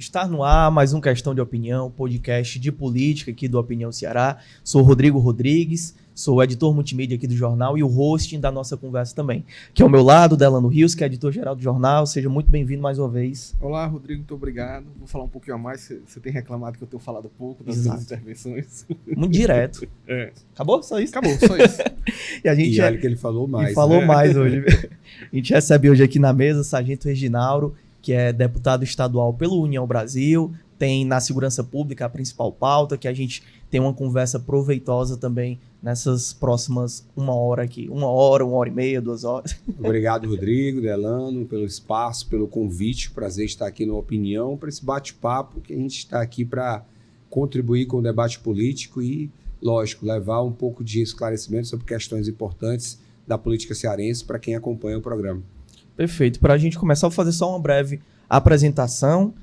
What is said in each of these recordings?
Está no ar mais um Questão de Opinião, podcast de política aqui do Opinião Ceará. Sou Rodrigo Rodrigues, sou editor multimídia aqui do jornal e o hosting da nossa conversa também. Aqui ao meu lado, Delano Rios, que é editor-geral do jornal. Seja muito bem-vindo mais uma vez. Olá, Rodrigo, muito obrigado. Vou falar um pouquinho a mais. Você tem reclamado que eu tenho falado pouco das minhas intervenções. Muito direto. Acabou? Só isso? Acabou, só isso. E olha que ele falou mais. Falou mais hoje. A gente recebe hoje aqui na mesa o Sargento Reginauro, que é deputado estadual pelo União Brasil, tem na segurança pública a principal pauta, que a gente tem uma conversa proveitosa também nessas próximas uma hora aqui. Uma hora e meia, 2 horas. Obrigado, Rodrigo, Delano, pelo espaço, pelo convite. Prazer estar aqui no Opinião, para esse bate-papo, que a gente está aqui para contribuir com o debate político e, lógico, levar um pouco de esclarecimento sobre questões importantes da política cearense para quem acompanha o programa. Perfeito. Para a gente começar, vou fazer só uma breve apresentação.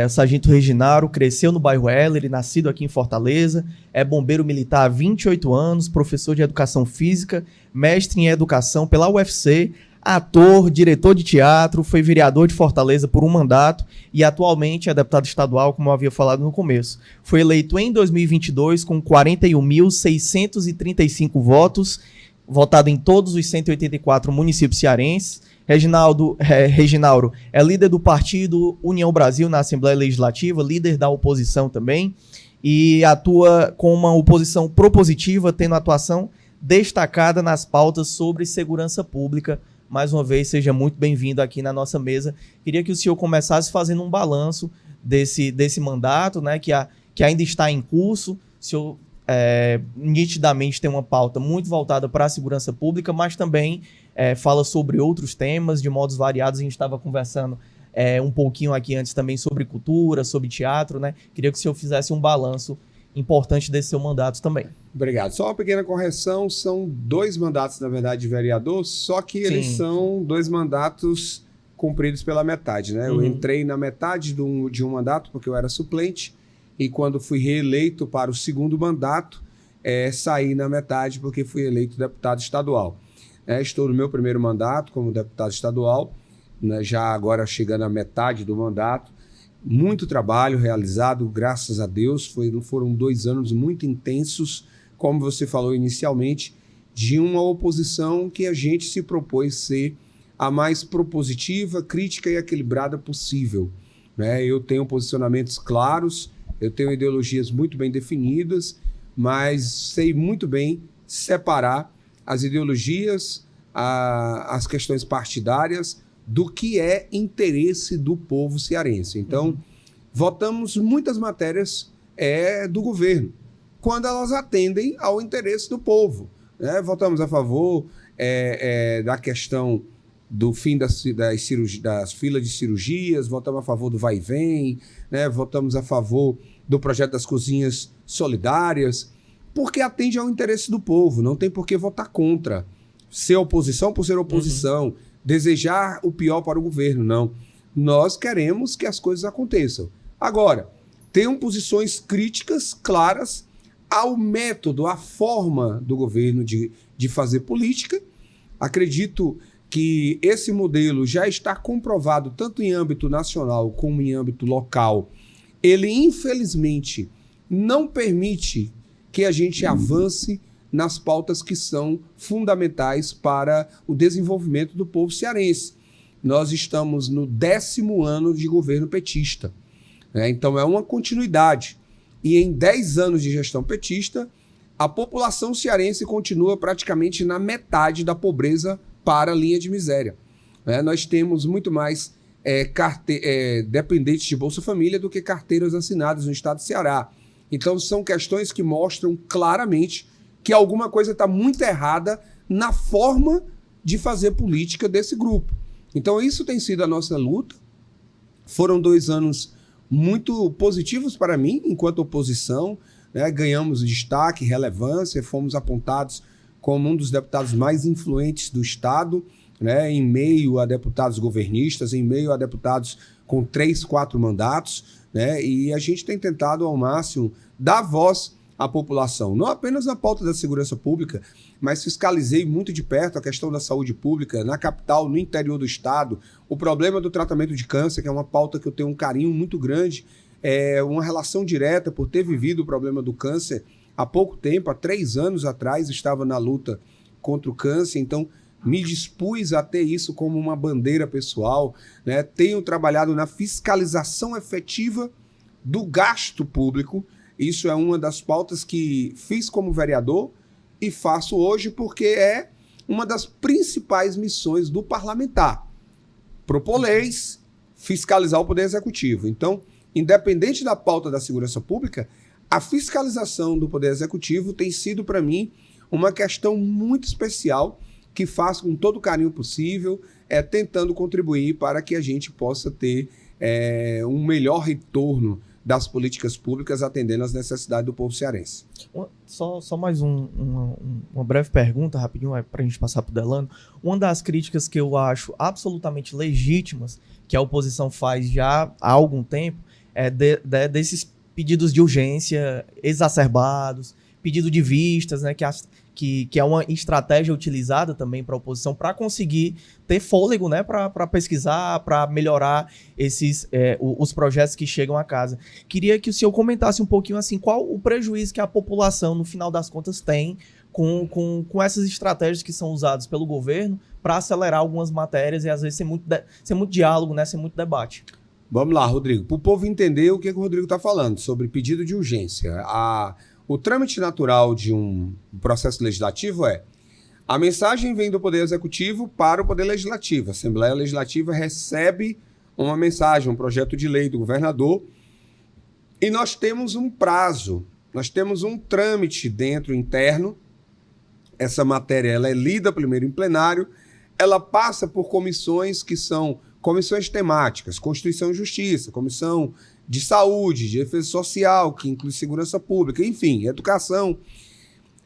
O Sargento Reginauro cresceu no bairro Heller, nascido aqui em Fortaleza, é bombeiro militar há 28 anos, professor de educação física, mestre em educação pela UFC, ator, diretor de teatro, foi vereador de Fortaleza por um mandato e atualmente é deputado estadual, como eu havia falado no começo. Foi eleito em 2022 com 41.635 votos, votado em todos os 184 municípios cearenses. Reginauro é líder do partido União Brasil na Assembleia Legislativa, líder da oposição também, e atua com uma oposição propositiva, tendo atuação destacada nas pautas sobre segurança pública. Mais uma vez, seja muito bem-vindo aqui na nossa mesa. Queria que o senhor começasse fazendo um balanço desse mandato, né, que ainda está em curso. O senhor nitidamente tem uma pauta muito voltada para a segurança pública, mas também fala sobre outros temas de modos variados. A gente estava conversando um pouquinho aqui antes também sobre cultura, sobre teatro, né? Queria que o senhor fizesse um balanço importante desse seu mandato também. Obrigado. Só uma pequena correção, são 2 mandatos, na verdade, de vereador, só que eles são 2 mandatos cumpridos pela metade, né? Eu entrei na metade de um mandato porque eu era suplente, e quando fui reeleito para o segundo mandato, saí na metade porque fui eleito deputado estadual. Estou no meu primeiro mandato como deputado estadual, né, já agora chegando à metade do mandato. Muito trabalho realizado, graças a Deus. Foram 2 anos muito intensos, como você falou inicialmente, de uma oposição que a gente se propôs ser a mais propositiva, crítica e equilibrada possível, né? Eu tenho posicionamentos claros, eu tenho ideologias muito bem definidas, mas sei muito bem separar as ideologias, as questões partidárias, do que é interesse do povo cearense. Então, votamos muitas matérias do governo, quando elas atendem ao interesse do povo, né? Votamos a favor da questão do fim das filas de cirurgias, votamos a favor do vai e vem, né? Votamos a favor do projeto das cozinhas solidárias, porque atende ao interesse do povo, não tem por que votar contra. Ser oposição por ser oposição, desejar o pior para o governo, não. Nós queremos que as coisas aconteçam. Agora, tenham posições críticas claras ao método, à forma do governo de fazer política. Acredito que esse modelo já está comprovado tanto em âmbito nacional como em âmbito local. Ele, infelizmente, não permite que a gente avance nas pautas que são fundamentais para o desenvolvimento do povo cearense. Nós estamos no 10º ano de governo petista, né? Então é uma continuidade. E em 10 anos de gestão petista, a população cearense continua praticamente na metade da pobreza para a linha de miséria, né? Nós temos muito mais dependentes de Bolsa Família do que carteiras assinadas no estado do Ceará. Então são questões que mostram claramente que alguma coisa está muito errada na forma de fazer política desse grupo. Então isso tem sido a nossa luta. Foram 2 anos muito positivos para mim, enquanto oposição, né? Ganhamos destaque, relevância, fomos apontados como um dos deputados mais influentes do estado, né? Em meio a deputados governistas, em meio a deputados com 3, 4 mandatos, né? E a gente tem tentado ao máximo dar voz a população, não apenas na pauta da segurança pública, mas fiscalizei muito de perto a questão da saúde pública na capital, no interior do estado, o problema do tratamento de câncer, que é uma pauta que eu tenho um carinho muito grande, uma relação direta por ter vivido o problema do câncer há pouco tempo, há 3 anos atrás, estava na luta contra o câncer, então me dispus a ter isso como uma bandeira pessoal, né? Tenho trabalhado na fiscalização efetiva do gasto público. Isso é uma das pautas que fiz como vereador e faço hoje porque é uma das principais missões do parlamentar. Propor leis, fiscalizar o Poder Executivo. Então, independente da pauta da segurança pública, a fiscalização do Poder Executivo tem sido, para mim, uma questão muito especial que faço com todo o carinho possível, tentando contribuir para que a gente possa ter um melhor retorno das políticas públicas atendendo às necessidades do povo cearense. Só mais uma breve pergunta, rapidinho, para a gente passar para o Delano. Uma das críticas que eu acho absolutamente legítimas, que a oposição faz já há algum tempo, é desses pedidos de urgência exacerbados, pedido de vistas, né, que é uma estratégia utilizada também para a oposição para conseguir ter fôlego, né, para pesquisar, para melhorar os projetos que chegam à casa. Queria que o senhor comentasse um pouquinho assim, qual o prejuízo que a população, no final das contas, tem com essas estratégias que são usadas pelo governo para acelerar algumas matérias e às vezes ser muito diálogo, né, ser muito debate. Vamos lá, Rodrigo. Para o povo entender o que o Rodrigo está falando sobre pedido de urgência. O trâmite natural de um processo legislativo a mensagem vem do Poder Executivo para o Poder Legislativo. A Assembleia Legislativa recebe uma mensagem, um projeto de lei do governador e nós temos um prazo, nós temos um trâmite interno. Essa matéria ela é lida primeiro em plenário, ela passa por comissões que são comissões temáticas, Constituição e Justiça, Comissão de Saúde, de Defesa Social, que inclui Segurança Pública, enfim, Educação.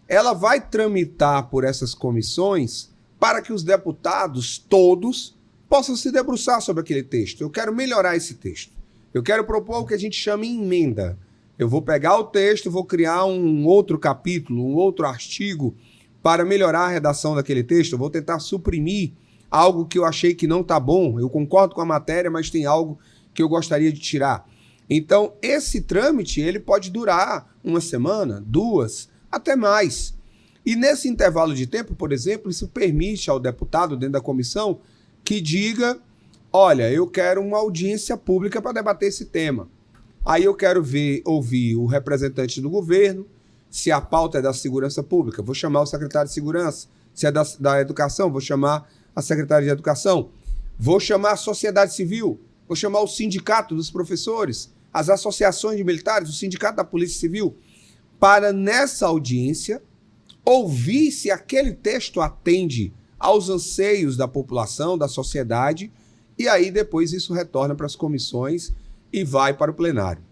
Ela vai tramitar por essas comissões para que os deputados todos possam se debruçar sobre aquele texto. Eu quero melhorar esse texto. Eu quero propor o que a gente chama de emenda. Eu vou pegar o texto, vou criar um outro capítulo, um outro artigo para melhorar a redação daquele texto. Eu vou tentar suprimir algo que eu achei que não está bom. Eu concordo com a matéria, mas tem algo que eu gostaria de tirar. Então, esse trâmite ele pode durar 1 semana, 2, até mais. E nesse intervalo de tempo, por exemplo, isso permite ao deputado dentro da comissão que diga, olha, eu quero uma audiência pública para debater esse tema. Aí eu quero ouvir o representante do governo, se a pauta é da segurança pública, vou chamar o secretário de segurança. Se é da educação, vou chamar a secretária de educação. Vou chamar a sociedade civil, vou chamar o sindicato dos professores, as associações de militares, o sindicato da Polícia Civil, para nessa audiência ouvir se aquele texto atende aos anseios da população, da sociedade, e aí depois isso retorna para as comissões e vai para o plenário.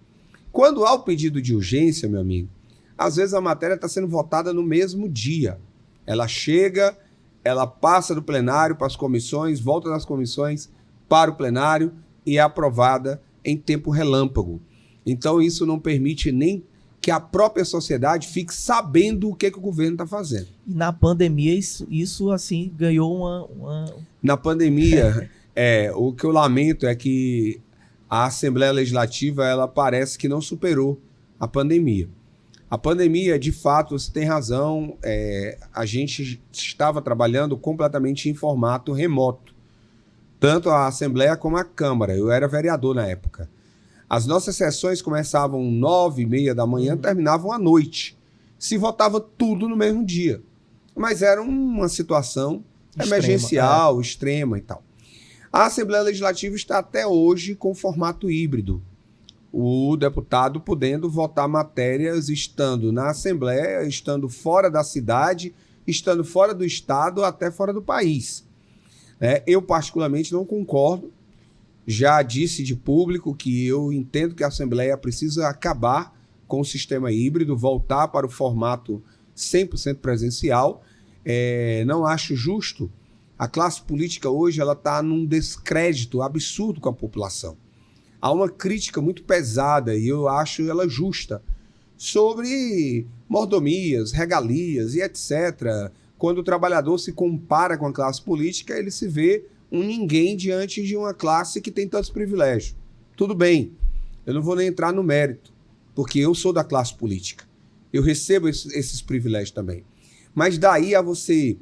Quando há o pedido de urgência, meu amigo, às vezes a matéria está sendo votada no mesmo dia. Ela chega, ela passa do plenário para as comissões, volta das comissões para o plenário e é aprovada em tempo relâmpago. Então isso não permite nem que a própria sociedade fique sabendo o que o governo está fazendo. E na pandemia isso assim, ganhou uma... Na pandemia, o que eu lamento é que a Assembleia Legislativa ela parece que não superou a pandemia. A pandemia, de fato, você tem razão, a gente estava trabalhando completamente em formato remoto. Tanto a Assembleia como a Câmara. Eu era vereador na época. As nossas sessões começavam 9h30 da manhã, terminavam à noite. Se votava tudo no mesmo dia. Mas era uma situação emergencial, extrema e tal. A Assembleia Legislativa está até hoje com formato híbrido. O deputado podendo votar matérias estando na Assembleia, estando fora da cidade, estando fora do estado, até fora do país. Eu, particularmente, não concordo. Já disse de público que eu entendo que a Assembleia precisa acabar com o sistema híbrido, voltar para o formato 100% presencial. Não acho justo. A classe política hoje está num descrédito absurdo com a população. Há uma crítica muito pesada, e eu acho ela justa, sobre mordomias, regalias e etc. Quando o trabalhador se compara com a classe política, ele se vê um ninguém diante de uma classe que tem tantos privilégios. Tudo bem, eu não vou nem entrar no mérito, porque eu sou da classe política. Eu recebo esses privilégios também. Mas daí a você...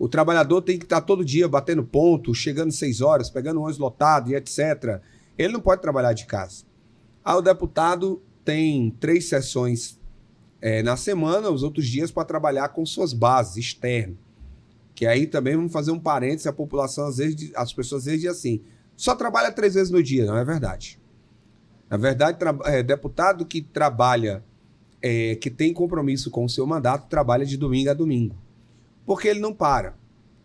O trabalhador tem que estar todo dia batendo ponto, chegando 6 horas, pegando ônibus lotado e etc. Ele não pode trabalhar de casa. O deputado tem 3 sessões na semana, os outros dias para trabalhar com suas bases externas. Que aí também vamos fazer um parênteses, a população, às vezes, as pessoas às vezes dizem assim, só trabalha 3 vezes no dia. Não é verdade. Na verdade, deputado que trabalha, que tem compromisso com o seu mandato, trabalha de domingo a domingo. Porque ele não para,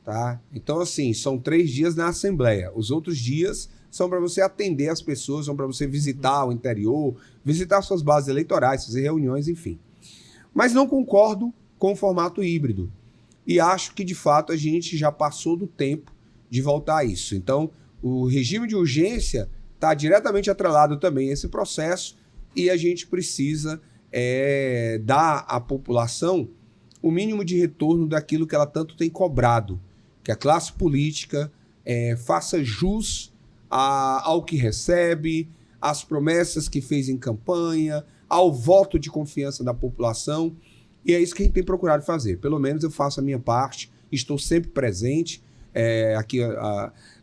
tá? Então, assim, são 3 dias na Assembleia. Os outros dias são para você atender as pessoas, são para você visitar o interior, visitar suas bases eleitorais, fazer reuniões, enfim. Mas não concordo com o formato híbrido. E acho que, de fato, a gente já passou do tempo de voltar a isso. Então, o regime de urgência está diretamente atrelado também a esse processo e a gente precisa dar à população o mínimo de retorno daquilo que ela tanto tem cobrado, que a classe política faça jus ao que recebe, às promessas que fez em campanha, ao voto de confiança da população, e é isso que a gente tem procurado fazer. Pelo menos eu faço a minha parte, estou sempre presente, aqui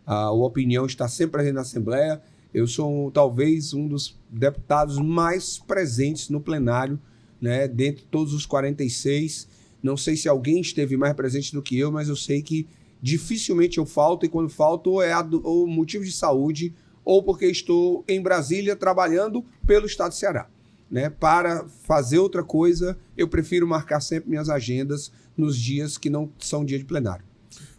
a opinião está sempre presente na Assembleia, eu sou talvez um dos deputados mais presentes no plenário, né, dentre todos os 46. Não sei se alguém esteve mais presente do que eu, mas eu sei que dificilmente eu falto, e quando falto ou motivo de saúde ou porque estou em Brasília trabalhando pelo estado do Ceará. Né? Para fazer outra coisa, eu prefiro marcar sempre minhas agendas nos dias que não são dia de plenário.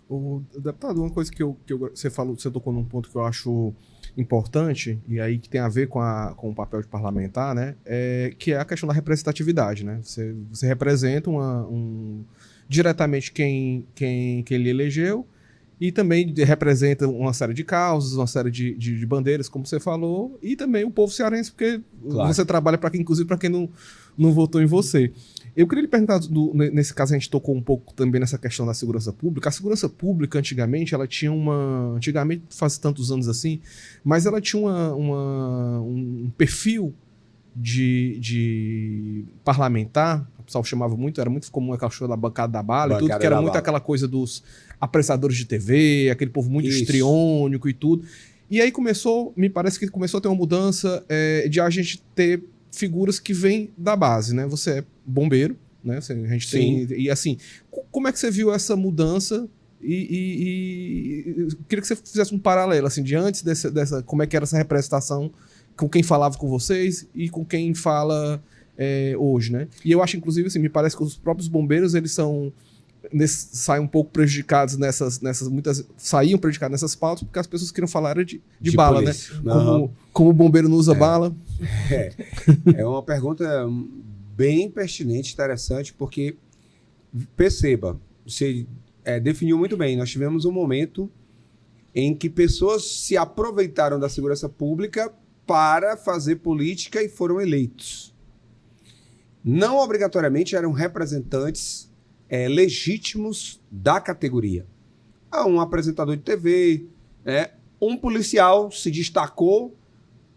O deputado, uma coisa que você tocou num ponto que eu acho importante, e aí que tem a ver com o papel de parlamentar, né, que é a questão da representatividade, né? Você representa diretamente quem ele elegeu e também representa uma série de causas, uma série de bandeiras, como você falou, e também o povo cearense, porque claro, você trabalha inclusive para quem não votou em você. Eu queria lhe perguntar, nesse caso a gente tocou um pouco também nessa questão da segurança pública. A segurança pública, antigamente, ela tinha antigamente, faz tantos anos assim, mas ela tinha um perfil de parlamentar, o pessoal chamava muito, era muito comum aquela show da bancada da bala e tudo, que era muito aquela coisa dos apressadores de TV, aquele povo muito histriônico e tudo. E aí me parece que começou a ter uma mudança de a gente ter figuras que vêm da base, né? Você é bombeiro, né? A gente tem... E assim, como é que você viu essa mudança? E queria que você fizesse um paralelo, assim, de antes dessa... Como é que era essa representação com quem falava com vocês e com quem fala hoje, né? E eu acho, inclusive, assim, me parece que os próprios bombeiros, eles saem um pouco prejudicados saíam prejudicados nessas pautas porque as pessoas queriam falar de bala, polícia, né? Como o bombeiro não usa bala. É uma pergunta bem pertinente, interessante, porque perceba, você definiu muito bem, nós tivemos um momento em que pessoas se aproveitaram da segurança pública para fazer política e foram eleitos. Não obrigatoriamente eram representantes legítimos da categoria. Um apresentador de TV, um policial se destacou,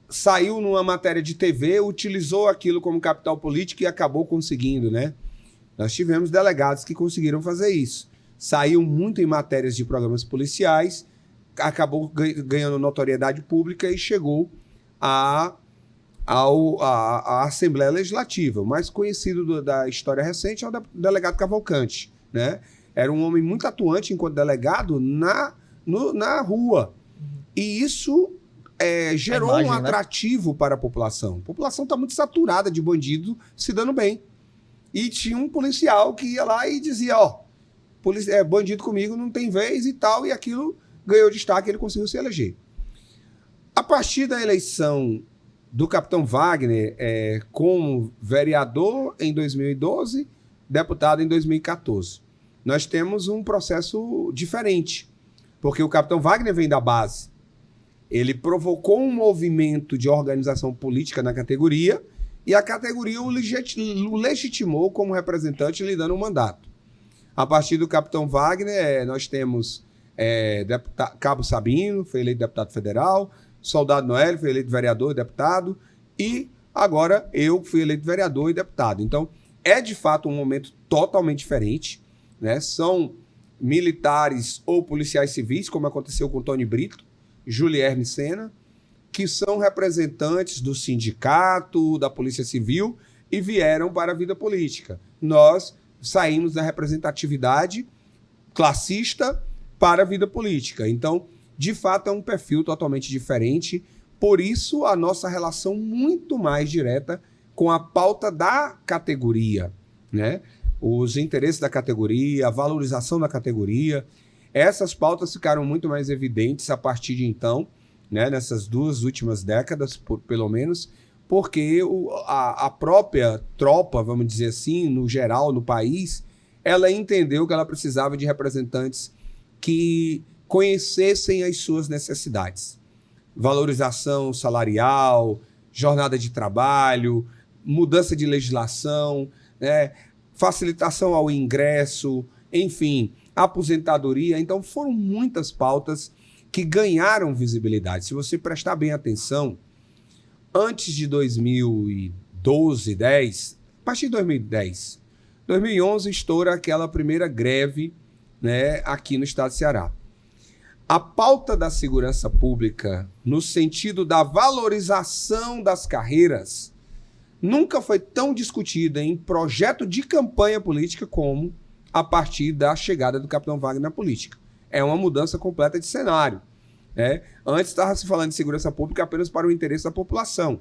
saiu numa matéria de TV, utilizou aquilo como capital político e acabou conseguindo, né? Nós tivemos delegados que conseguiram fazer isso. Saiu muito em matérias de programas policiais, acabou ganhando notoriedade pública e chegou à Assembleia Legislativa. O mais conhecido da história recente é o delegado Cavalcante, né? Era um homem muito atuante enquanto delegado na rua. E isso gerou um atrativo, né, para a população. A população está muito saturada de bandido se dando bem. E tinha um policial que ia lá e dizia, bandido comigo não tem vez e tal, e aquilo ganhou destaque e ele conseguiu se eleger. A partir da eleição do capitão Wagner como vereador em 2012, deputado em 2014. Nós temos um processo diferente, porque o capitão Wagner vem da base. Ele provocou um movimento de organização política na categoria e a categoria o legitimou como representante lhe dando um mandato. A partir do capitão Wagner, nós temos Cabo Sabino, foi eleito deputado federal, Soldado Noélio foi eleito vereador e deputado, e agora eu fui eleito vereador e deputado. Então, é de fato um momento totalmente diferente, né? São militares ou policiais civis, como aconteceu com Tony Brito, Julierme Sena, que são representantes do sindicato, da Polícia Civil e vieram para a vida política. Nós saímos da representatividade classista para a vida política. Então, de fato, é um perfil totalmente diferente. Por isso, a nossa relação muito mais direta com a pauta da categoria, né? Os interesses da categoria, a valorização da categoria. Essas pautas ficaram muito mais evidentes a partir de então, né? Nessas 2 últimas décadas, pelo menos, porque a própria tropa, vamos dizer assim, no geral, no país, ela entendeu que ela precisava de representantes que conhecessem as suas necessidades. Valorização salarial, jornada de trabalho, mudança de legislação, né? Facilitação ao ingresso, enfim, aposentadoria. Então, foram muitas pautas que ganharam visibilidade. Se você prestar bem atenção, antes de 2012, 10, a partir de 2010, 2011 estoura aquela primeira greve, né, aqui no estado do Ceará. A pauta da segurança pública, no sentido da valorização das carreiras, nunca foi tão discutida em projeto de campanha política como a partir da chegada do capitão Wagner na política. É uma mudança completa de cenário, né? Antes estava se falando de segurança pública apenas para o interesse da população.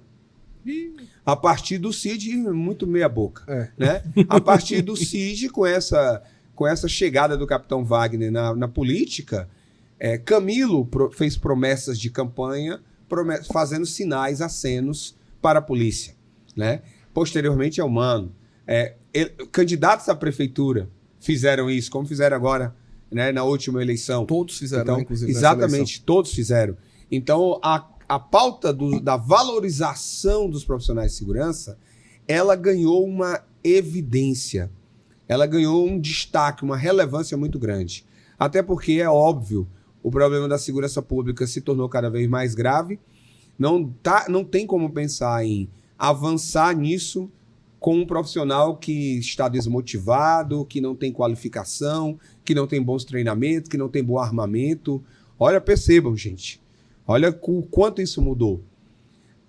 A partir do CID, muito meia boca. Né? A partir do CID, com essa chegada do capitão Wagner na política, Camilo fez promessas de campanha, fazendo sinais, acenos para a polícia. Né? Posteriormente é humano. Candidatos à prefeitura fizeram isso, como fizeram agora, né, na última eleição. Todos fizeram, então, né, inclusive. Exatamente, todos fizeram. Então, a pauta da valorização dos profissionais de segurança, ela ganhou uma evidência, ela ganhou um destaque, uma relevância muito grande. Até porque, é óbvio, o problema da segurança pública se tornou cada vez mais grave. Não tem como pensar em avançar nisso com um profissional que está desmotivado, que não tem qualificação, que não tem bons treinamentos, que não tem bom armamento. Olha, percebam, gente. Olha o quanto isso mudou.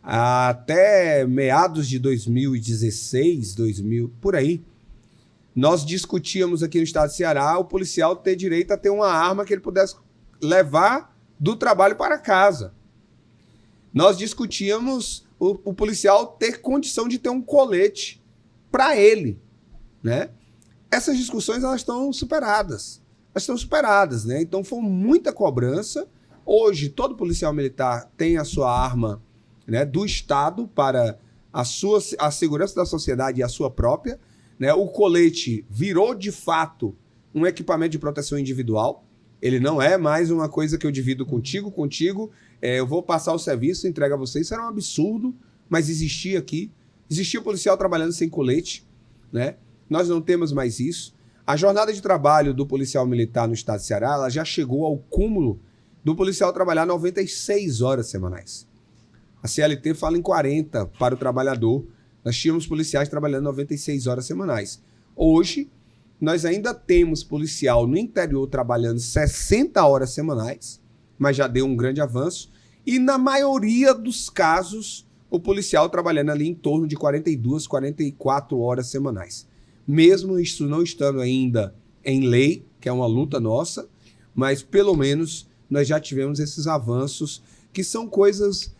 Até meados de 2016, por aí, nós discutíamos aqui no estado de Ceará o policial ter direito a ter uma arma que ele pudesse levar do trabalho para casa. Nós discutíamos o policial ter condição de ter um colete para ele, né? Essas discussões, elas estão superadas. Né? Então, foi muita cobrança. Hoje, todo policial militar tem a sua arma, né, do Estado para a segurança da sociedade e a sua própria. Né? O colete virou, de fato, um equipamento de proteção individual. Ele não é mais uma coisa que eu divido contigo. Eu vou passar o serviço, entrego a você. Isso era um absurdo, mas existia aqui. Existia policial trabalhando sem colete. Né? Nós não temos mais isso. A jornada de trabalho do policial militar no estado de Ceará, ela já chegou ao cúmulo do policial trabalhar 96 horas semanais. A CLT fala em 40 para o trabalhador. Nós tínhamos policiais trabalhando 96 horas semanais. Hoje, nós ainda temos policial no interior trabalhando 60 horas semanais, mas já deu um grande avanço. E na maioria dos casos, o policial trabalhando ali em torno de 42, 44 horas semanais. Mesmo isso não estando ainda em lei, que é uma luta nossa, mas pelo menos nós já tivemos esses avanços, que são coisas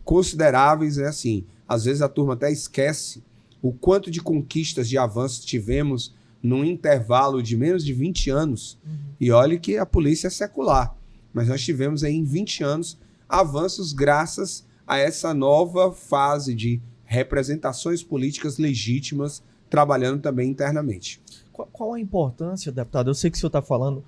consideráveis, né? Assim, às vezes a turma até esquece o quanto de conquistas, de avanços tivemos num intervalo de menos de 20 anos. E olha que a polícia é secular, mas nós tivemos aí em 20 anos avanços graças a essa nova fase de representações políticas legítimas trabalhando também internamente. Qual a importância, deputado? Eu sei que o senhor está falando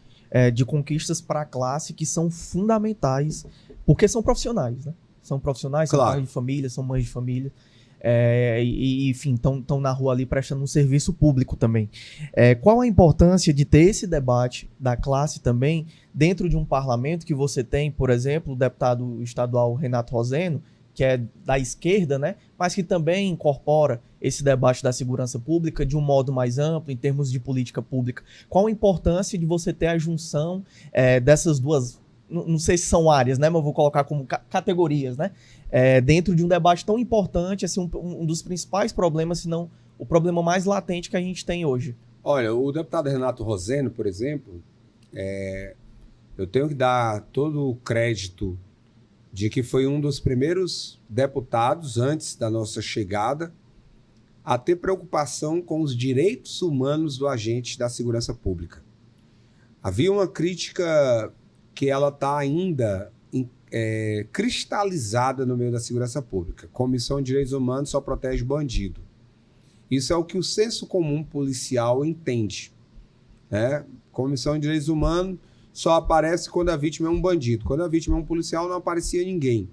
de conquistas para a classe que são fundamentais, porque são profissionais, né? São profissionais, claro. São pais de família, são mães de família. enfim, estão na rua ali prestando um serviço público também. Qual a importância de ter esse debate da classe também dentro de um parlamento que você tem, por exemplo, o deputado estadual Renato Roseno, que é da esquerda, né, mas que também incorpora esse debate da segurança pública de um modo mais amplo, em termos de política pública. Qual a importância de você ter a junção dessas duas, não sei se são áreas, né, mas eu vou colocar como categorias, né, dentro de um debate tão importante, assim, um dos principais problemas, se não o problema mais latente que a gente tem hoje? Olha, o deputado Renato Roseno, por exemplo, eu tenho que dar todo o crédito de que foi um dos primeiros deputados, antes da nossa chegada, a ter preocupação com os direitos humanos do agente da segurança pública. Havia uma crítica que ela está ainda cristalizada no meio da segurança pública. Comissão de Direitos Humanos só protege bandido. Isso é o que o senso comum policial entende, né? Comissão de Direitos Humanos só aparece quando a vítima é um bandido. Quando a vítima é um policial, não aparecia ninguém,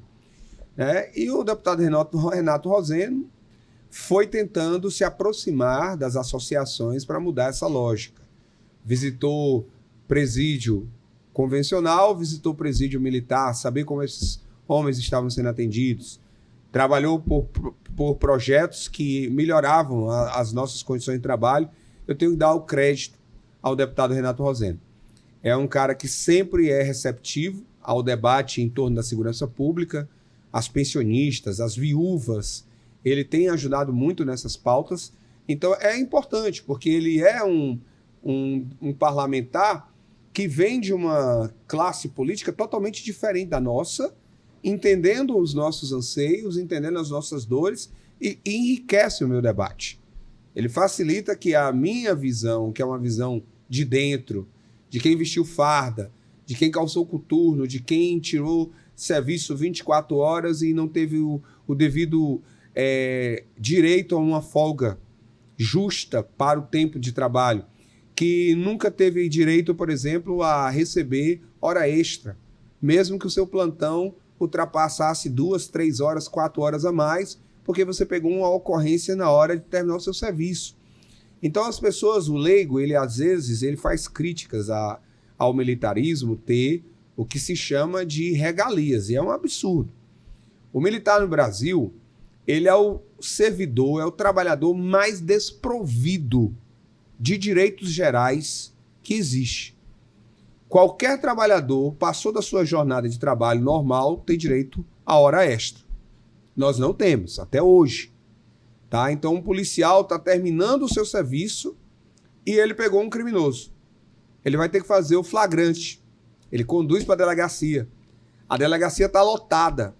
né? E o deputado Renato Roseno foi tentando se aproximar das associações para mudar essa lógica. Visitou presídio convencional, visitou presídio militar, saber como esses homens estavam sendo atendidos. Trabalhou por projetos que melhoravam as nossas condições de trabalho. Eu tenho que dar o crédito ao deputado Renato Roseno. É um cara que sempre é receptivo ao debate em torno da segurança pública, as pensionistas, as viúvas. Ele tem ajudado muito nessas pautas. Então é importante, porque ele é um parlamentar que vem de uma classe política totalmente diferente da nossa, entendendo os nossos anseios, entendendo as nossas dores e enriquece o meu debate. Ele facilita que a minha visão, que é uma visão de dentro, de quem vestiu farda, de quem calçou coturno, de quem tirou serviço 24 horas e não teve o devido direito a uma folga justa para o tempo de trabalho, que nunca teve direito, por exemplo, a receber hora extra, mesmo que o seu plantão ultrapassasse 2, 3 horas, 4 horas a mais, porque você pegou uma ocorrência na hora de terminar o seu serviço. Então as pessoas, o leigo, ele às vezes ele faz críticas ao militarismo ter o que se chama de regalias, e é um absurdo. O militar no Brasil, ele é o servidor, é o trabalhador mais desprovido de direitos gerais que existe. Qualquer trabalhador passou da sua jornada de trabalho normal tem direito a hora extra. Nós não temos, até hoje. Tá? Então, um policial está terminando o seu serviço e ele pegou um criminoso. Ele vai ter que fazer o flagrante. Ele conduz para a delegacia. A delegacia está lotada.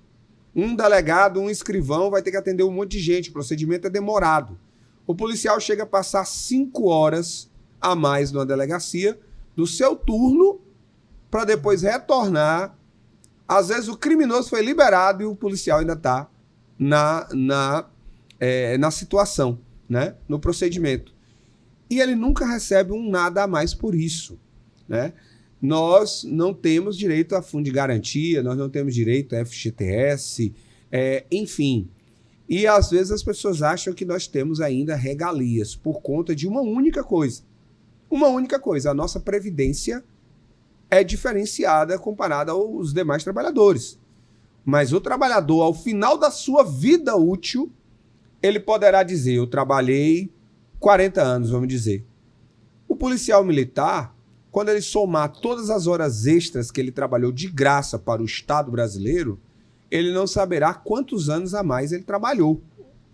Um delegado, um escrivão vai ter que atender um monte de gente. O procedimento é demorado. O policial chega a passar 5 horas a mais numa delegacia do seu turno para depois retornar. Às vezes o criminoso foi liberado e o policial ainda está na situação, né? No procedimento. E ele nunca recebe um nada a mais por isso, né? Nós não temos direito a fundo de garantia, nós não temos direito a FGTS, enfim. E às vezes as pessoas acham que nós temos ainda regalias por conta de uma única coisa. Uma única coisa, a nossa previdência é diferenciada comparada aos demais trabalhadores. Mas o trabalhador, ao final da sua vida útil, ele poderá dizer, eu trabalhei 40 anos, vamos dizer. O policial militar, quando ele somar todas as horas extras que ele trabalhou de graça para o Estado brasileiro, ele não saberá quantos anos a mais ele trabalhou,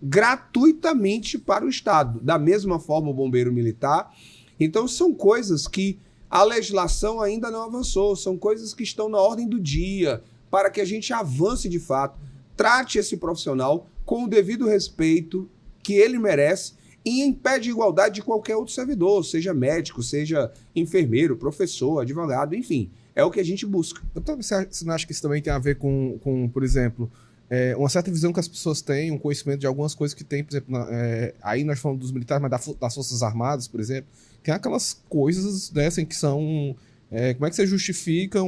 gratuitamente para o Estado. Da mesma forma o bombeiro militar. Então são coisas que a legislação ainda não avançou, são coisas que estão na ordem do dia, para que a gente avance de fato, trate esse profissional com o devido respeito que ele merece e em pé de igualdade de qualquer outro servidor, seja médico, seja enfermeiro, professor, advogado, enfim. É o que a gente busca. Então, você não acha que isso também tem a ver com por exemplo, uma certa visão que as pessoas têm, um conhecimento de algumas coisas que tem, por exemplo, aí nós falamos dos militares, mas das Forças Armadas, por exemplo, tem aquelas coisas dessas que são... como é que você justifica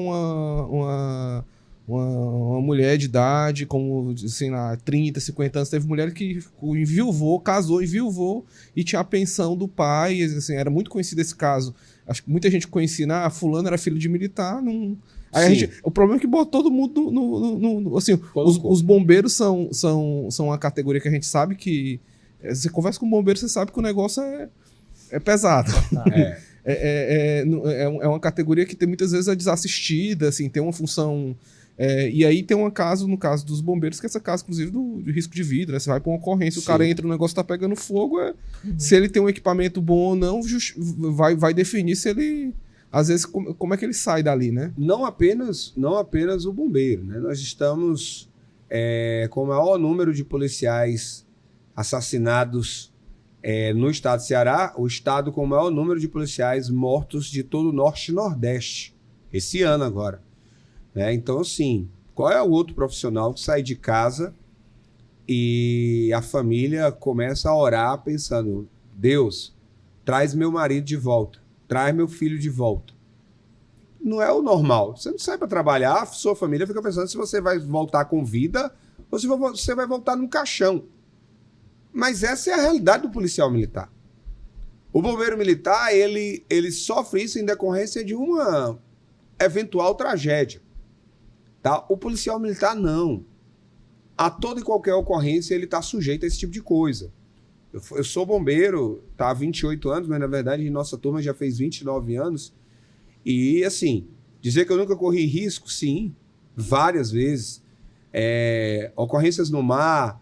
uma mulher de idade, como, assim, lá, 30, 50 anos, teve mulher que enviuvou, casou, enviuvou, e tinha a pensão do pai, assim, era muito conhecido esse caso. Acho que muita gente conhecia, fulano era filho de militar, não... Aí o problema é que botou todo mundo assim, os bombeiros são uma categoria que a gente sabe que... Você conversa com um bombeiro, você sabe que o negócio é pesado. É uma categoria que muitas vezes é desassistida, assim, tem uma função... e aí tem no caso dos bombeiros, que é essa casa, inclusive, do risco de vida, né? Você vai pra uma ocorrência, o cara entra, o negócio tá pegando fogo, se ele tem um equipamento bom ou não, vai definir se ele... Às vezes, como é que ele sai dali, né? Não apenas o bombeiro, né? Nós estamos com o maior número de policiais assassinados no estado de Ceará, o estado com o maior número de policiais mortos de todo o Norte e Nordeste, esse ano agora. Então, assim, qual é o outro profissional que sai de casa e a família começa a orar pensando, Deus, traz meu marido de volta, traz meu filho de volta. Não é o normal. Você não sai para trabalhar, sua família fica pensando se você vai voltar com vida ou se você vai voltar num caixão. Mas essa é a realidade do policial militar. O bombeiro militar, ele sofre isso em decorrência de uma eventual tragédia. Tá? O policial militar, não. A toda e qualquer ocorrência, ele está sujeito a esse tipo de coisa. Eu sou bombeiro, tá, há 28 anos, mas na verdade nossa turma já fez 29 anos. E assim, dizer que eu nunca corri risco, sim, várias vezes. Ocorrências no mar,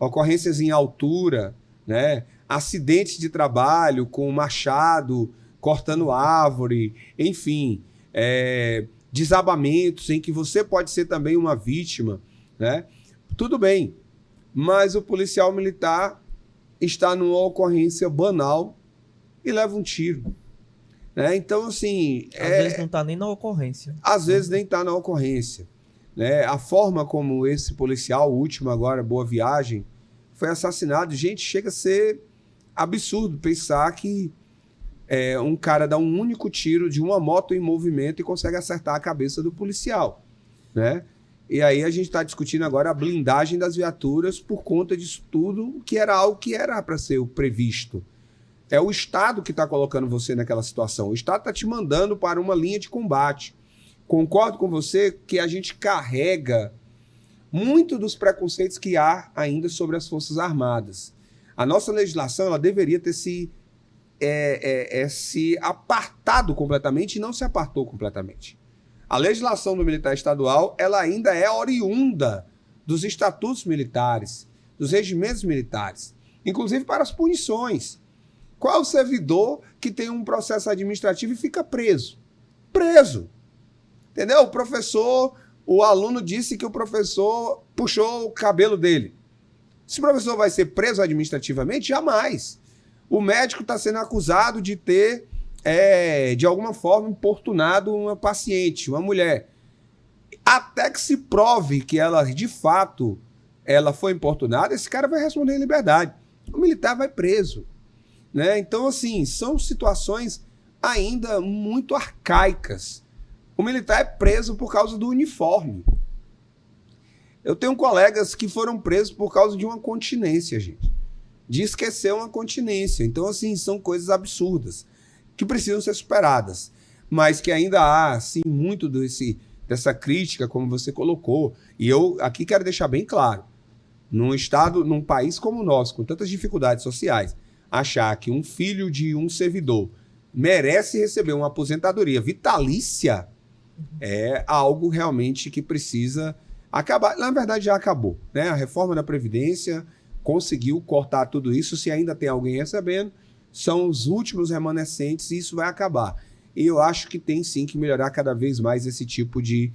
ocorrências em altura, né? Acidentes de trabalho com machado, cortando árvore, enfim, desabamentos em que você pode ser também uma vítima, né? Tudo bem, mas o policial militar está numa ocorrência banal e leva um tiro. Né? Então, assim... Às vezes não está nem na ocorrência. Às vezes nem está na ocorrência. Né? A forma como esse policial, o último agora, Boa Viagem, foi assassinado, gente, chega a ser absurdo pensar que um cara dá um único tiro de uma moto em movimento e consegue acertar a cabeça do policial. Né? E aí a gente está discutindo agora a blindagem das viaturas por conta disso tudo, que era algo que era para ser o previsto. É o Estado que está colocando você naquela situação. O Estado está te mandando para uma linha de combate. Concordo com você que a gente carrega muito dos preconceitos que há ainda sobre as Forças Armadas. A nossa legislação ela deveria ter se apartado completamente e não se apartou completamente. A legislação do militar estadual ela ainda é oriunda dos estatutos militares, dos regimentos militares, inclusive para as punições. Qual é o servidor que tem um processo administrativo e fica preso? Preso. Entendeu? O aluno disse que o professor puxou o cabelo dele. Esse professor vai ser preso administrativamente? Jamais. O médico está sendo acusado de ter, de alguma forma, importunado uma paciente, uma mulher. Até que se prove que ela, de fato, ela foi importunada, esse cara vai responder em liberdade. O militar vai preso. Né? Então, assim, são situações ainda muito arcaicas. O militar é preso por causa do uniforme. Eu tenho colegas que foram presos por causa de uma continência, gente. De esquecer uma continência. Então, assim, são coisas absurdas que precisam ser superadas. Mas que ainda há, assim, muito dessa crítica, como você colocou. E eu aqui quero deixar bem claro. Num país como o nosso, com tantas dificuldades sociais, achar que um filho de um servidor merece receber uma aposentadoria vitalícia é algo realmente que precisa acabar. Na verdade, já acabou. Né? A reforma da Previdência conseguiu cortar tudo isso. Se ainda tem alguém recebendo, são os últimos remanescentes e isso vai acabar. E eu acho que tem sim que melhorar cada vez mais esse tipo de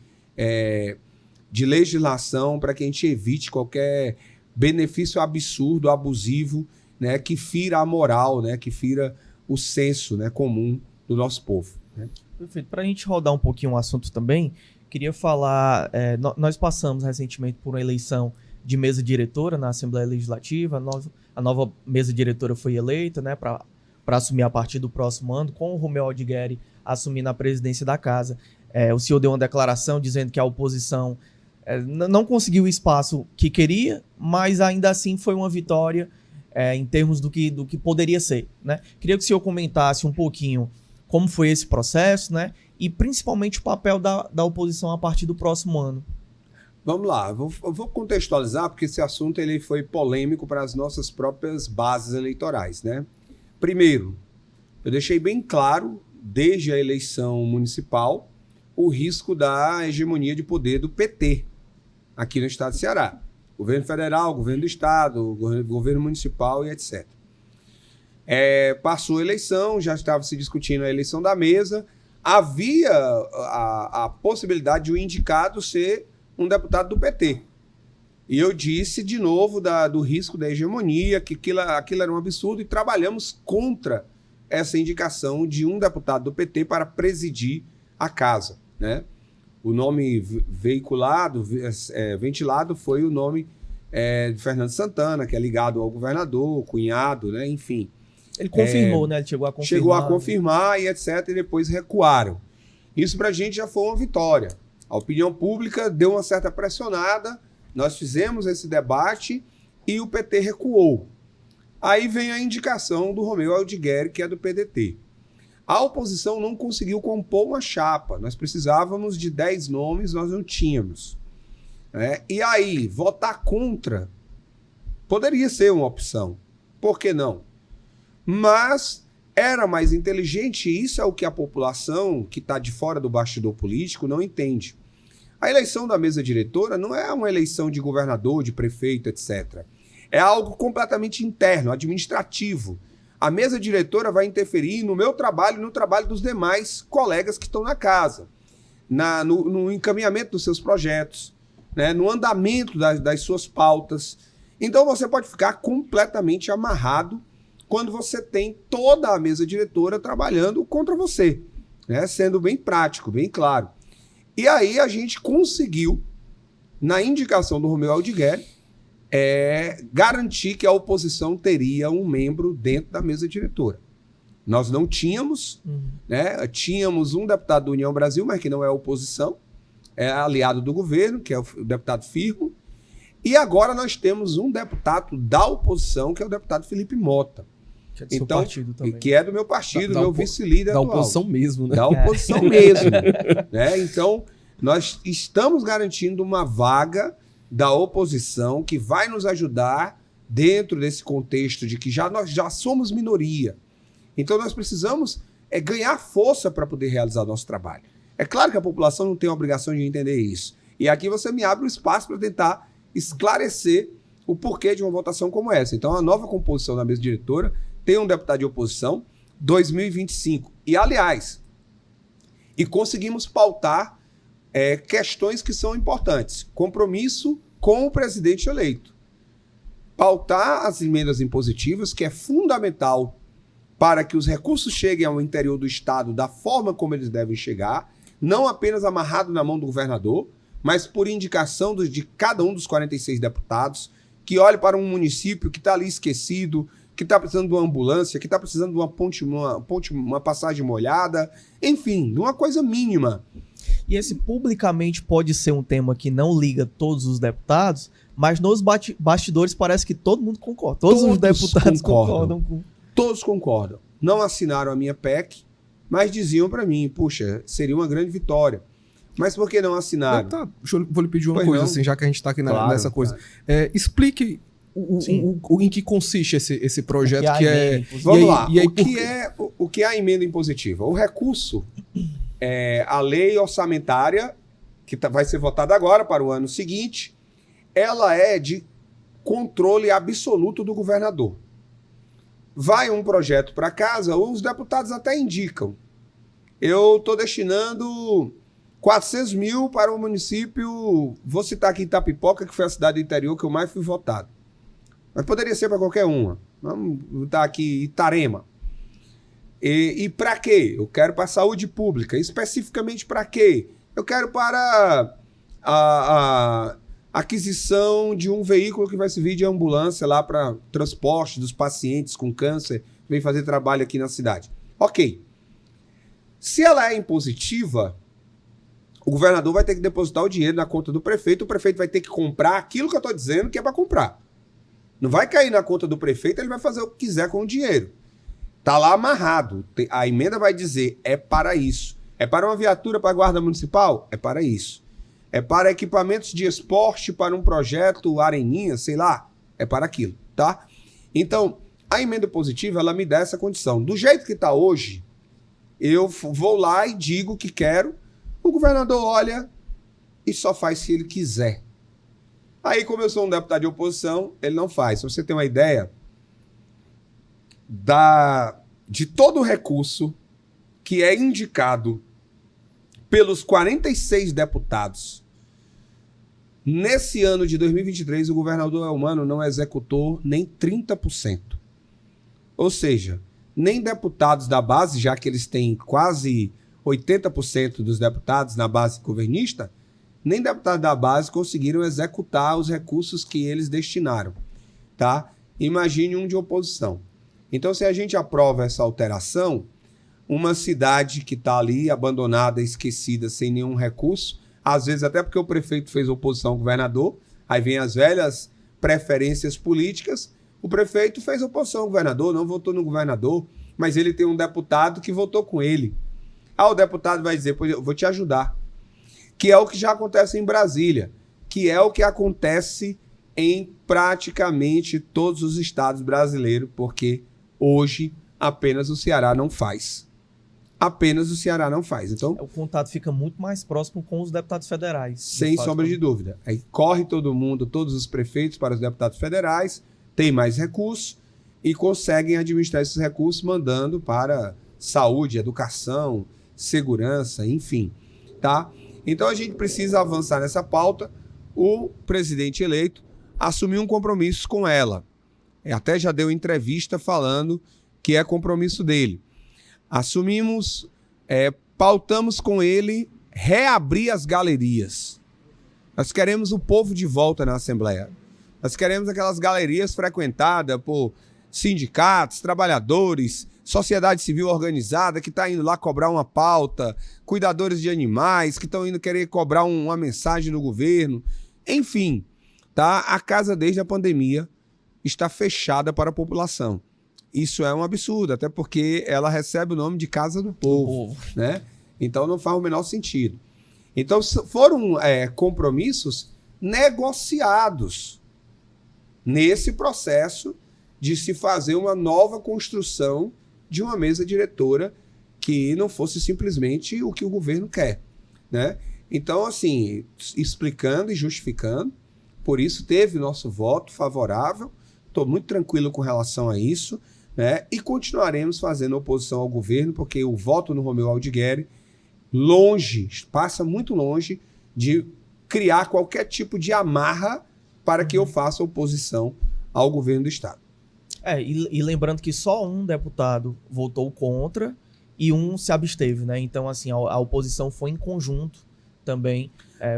legislação para que a gente evite qualquer benefício absurdo, abusivo, né, que fira a moral, né, que fira o senso, né, comum do nosso povo. Né? Perfeito. Para a gente rodar um pouquinho o assunto também, queria falar, nós passamos recentemente por uma eleição de mesa diretora na Assembleia Legislativa, a nova mesa diretora foi eleita, né, para assumir a partir do próximo ano, com o Romeu Aldigueri assumindo a presidência da casa. O senhor deu uma declaração dizendo que a oposição não conseguiu o espaço que queria, mas ainda assim foi uma vitória em termos do que poderia ser, né? Queria que o senhor comentasse um pouquinho como foi esse processo, né? E principalmente o papel da oposição a partir do próximo ano. Vamos lá, eu vou contextualizar, porque esse assunto ele foi polêmico para as nossas próprias bases eleitorais, né? Primeiro, eu deixei bem claro, desde a eleição municipal, o risco da hegemonia de poder do PT aqui no estado do Ceará. Governo federal, governo do estado, governo municipal e etc. Passou a eleição, já estava se discutindo a eleição da mesa, havia a possibilidade de o indicado ser um deputado do PT. E eu disse de novo do risco da hegemonia, que aquilo era um absurdo, e trabalhamos contra essa indicação de um deputado do PT para presidir a casa, né? O nome veiculado, ventilado, foi o nome de Fernando Santana, que é ligado ao governador, cunhado, né? Enfim. Ele confirmou, né? Ele chegou a confirmar. Chegou a confirmar e etc. E depois recuaram. Isso pra gente já foi uma vitória. A opinião pública deu uma certa pressionada, nós fizemos esse debate e o PT recuou. Aí vem a indicação do Romeu Aldigueri, que é do PDT. A oposição não conseguiu compor uma chapa. Nós precisávamos de 10 nomes, nós não tínhamos. E aí, votar contra poderia ser uma opção. Por que não? Mas era mais inteligente, e isso é o que a população que está de fora do bastidor político não entende. A eleição da mesa diretora não é uma eleição de governador, de prefeito, etc. É algo completamente interno, administrativo. A mesa diretora vai interferir no meu trabalho e no trabalho dos demais colegas que estão na casa, no encaminhamento dos seus projetos, né, no andamento das suas pautas. Então você pode ficar completamente amarrado quando você tem toda a mesa diretora trabalhando contra você, né, sendo bem prático, bem claro. E aí a gente conseguiu, na indicação do Romeu Aldigueri, garantir que a oposição teria um membro dentro da mesa diretora. Nós não tínhamos, né? Tínhamos um deputado do União Brasil, mas que não é oposição, é aliado do governo, que é o deputado Firmo, e agora nós temos um deputado da oposição, que é o deputado Felipe Mota. Que é do seu partido também. Que é do meu partido, meu vice-líder atual. Da oposição mesmo, né? Da oposição mesmo. Né? Então, nós estamos garantindo uma vaga da oposição que vai nos ajudar dentro desse contexto de que nós já somos minoria. Então nós precisamos ganhar força para poder realizar nosso trabalho. É claro que a população não tem a obrigação de entender isso. E aqui você me abre o espaço para tentar esclarecer o porquê de uma votação como essa. Então a nova composição da mesa diretora tem um deputado de oposição 2025. E aliás, conseguimos pautar questões que são importantes. Compromisso com o presidente eleito. Pautar as emendas impositivas, que é fundamental para que os recursos cheguem ao interior do estado da forma como eles devem chegar, não apenas amarrado na mão do governador, mas por indicação de cada um dos 46 deputados, que olhe para um município que está ali esquecido, que está precisando de uma ambulância, que está precisando de uma ponte, uma passagem molhada, enfim, de uma coisa mínima. E esse publicamente pode ser um tema que não liga todos os deputados, mas nos bastidores parece que todo mundo concorda. Todos os deputados concordam com... Todos concordam. Não assinaram a minha PEC, mas diziam para mim, puxa, seria uma grande vitória. Mas por que não assinaram? Vou lhe pedir uma coisa, assim, já que a gente está aqui nessa coisa. Claro. Explique em que consiste esse projeto que é... Vamos lá. O que é a emenda impositiva? O recurso... a lei orçamentária, que vai ser votada agora para o ano seguinte, ela é de controle absoluto do governador. Vai um projeto para casa, os deputados até indicam. Eu estou destinando 400 mil para o município, vou citar aqui Itapipoca, que foi a cidade do interior que eu mais fui votado. Mas poderia ser para qualquer uma. Vamos botar aqui Itarema. E para quê? Eu quero para a saúde pública. Especificamente para quê? Eu quero para a aquisição de um veículo que vai servir de ambulância lá para transporte dos pacientes com câncer, vem fazer trabalho aqui na cidade. Ok. Se ela é impositiva, O governador vai ter que depositar o dinheiro na conta do prefeito, o prefeito vai ter que comprar aquilo que eu estou dizendo que é para comprar. Não vai cair na conta do prefeito, ele vai fazer o que quiser com o dinheiro. Está lá amarrado. A emenda vai dizer, é para isso. É para uma viatura para a guarda municipal? É para isso. É para equipamentos de esporte, para um projeto Areninha, sei lá, é para aquilo, tá? Então, a emenda positiva, ela me dá essa condição. Do jeito que está hoje, eu vou lá e digo que quero, o governador olha e só faz se ele quiser. Aí, como eu sou um deputado de oposição, ele não faz. Se você tem uma ideia de todo o recurso que é indicado pelos 46 deputados, nesse ano de 2023, o governador Elmano não executou nem 30%. Ou seja, nem deputados da base, já que eles têm quase 80% dos deputados na base governista, nem deputados da base conseguiram executar os recursos que eles destinaram, tá? Imagine um de oposição. Então, se a gente aprova essa alteração, uma cidade que está ali abandonada, esquecida, sem nenhum recurso, às vezes até porque o prefeito fez oposição ao governador, aí vem as velhas preferências políticas, o prefeito fez oposição ao governador, não votou no governador, mas ele tem um deputado que votou com ele. Ah, o deputado vai dizer, pois eu vou te ajudar. Que é o que já acontece em Brasília, que é o que acontece em praticamente todos os estados brasileiros, porque hoje apenas o Ceará não faz. Apenas o Ceará não faz. Então, o contato fica muito mais próximo com os deputados federais. Sem sombra de dúvida. Aí corre todo mundo, todos os prefeitos para os deputados federais, tem mais recursos e conseguem administrar esses recursos mandando para saúde, educação, segurança, enfim, tá? Então a gente precisa avançar nessa pauta. O presidente eleito assumiu um compromisso com ela. Até já deu entrevista falando que é compromisso dele. Assumimos, pautamos com ele reabrir as galerias. Nós queremos o povo de volta na Assembleia. Nós queremos aquelas galerias frequentadas por sindicatos, trabalhadores, sociedade civil organizada que está indo lá cobrar uma pauta, cuidadores de animais que estão indo querer cobrar uma mensagem do governo. Enfim, tá? A casa desde a pandemia está fechada para a população. Isso é um absurdo, até porque ela recebe o nome de Casa do Povo, né? Então não faz o menor sentido. Então foram compromissos negociados nesse processo de se fazer uma nova construção de uma mesa diretora que não fosse simplesmente o que o governo quer, né? Então, assim, explicando e justificando, por isso teve nosso voto favorável, estou muito tranquilo com relação a isso, né? E continuaremos fazendo oposição ao governo, porque o voto no Romeu Aldigueri passa muito longe de criar qualquer tipo de amarra para que eu faça oposição ao governo do Estado. E lembrando que só um deputado votou contra e um se absteve, né? Então, assim, a oposição foi em conjunto também,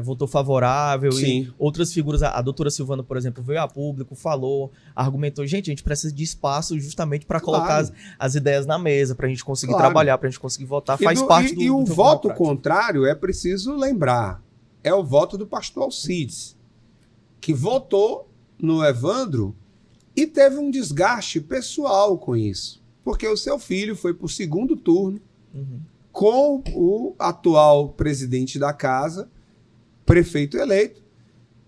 votou favorável. Sim. E outras figuras, a doutora Silvana, por exemplo, veio a público, falou, argumentou, gente, a gente precisa de espaço justamente para colocar as ideias na mesa, para a gente conseguir trabalhar, para a gente conseguir votar, faz parte do... E o voto contrário, é preciso lembrar, é o voto do pastor Alcides, que votou no Evandro e teve um desgaste pessoal com isso, porque o seu filho foi para o segundo turno, com o atual presidente da casa, prefeito eleito,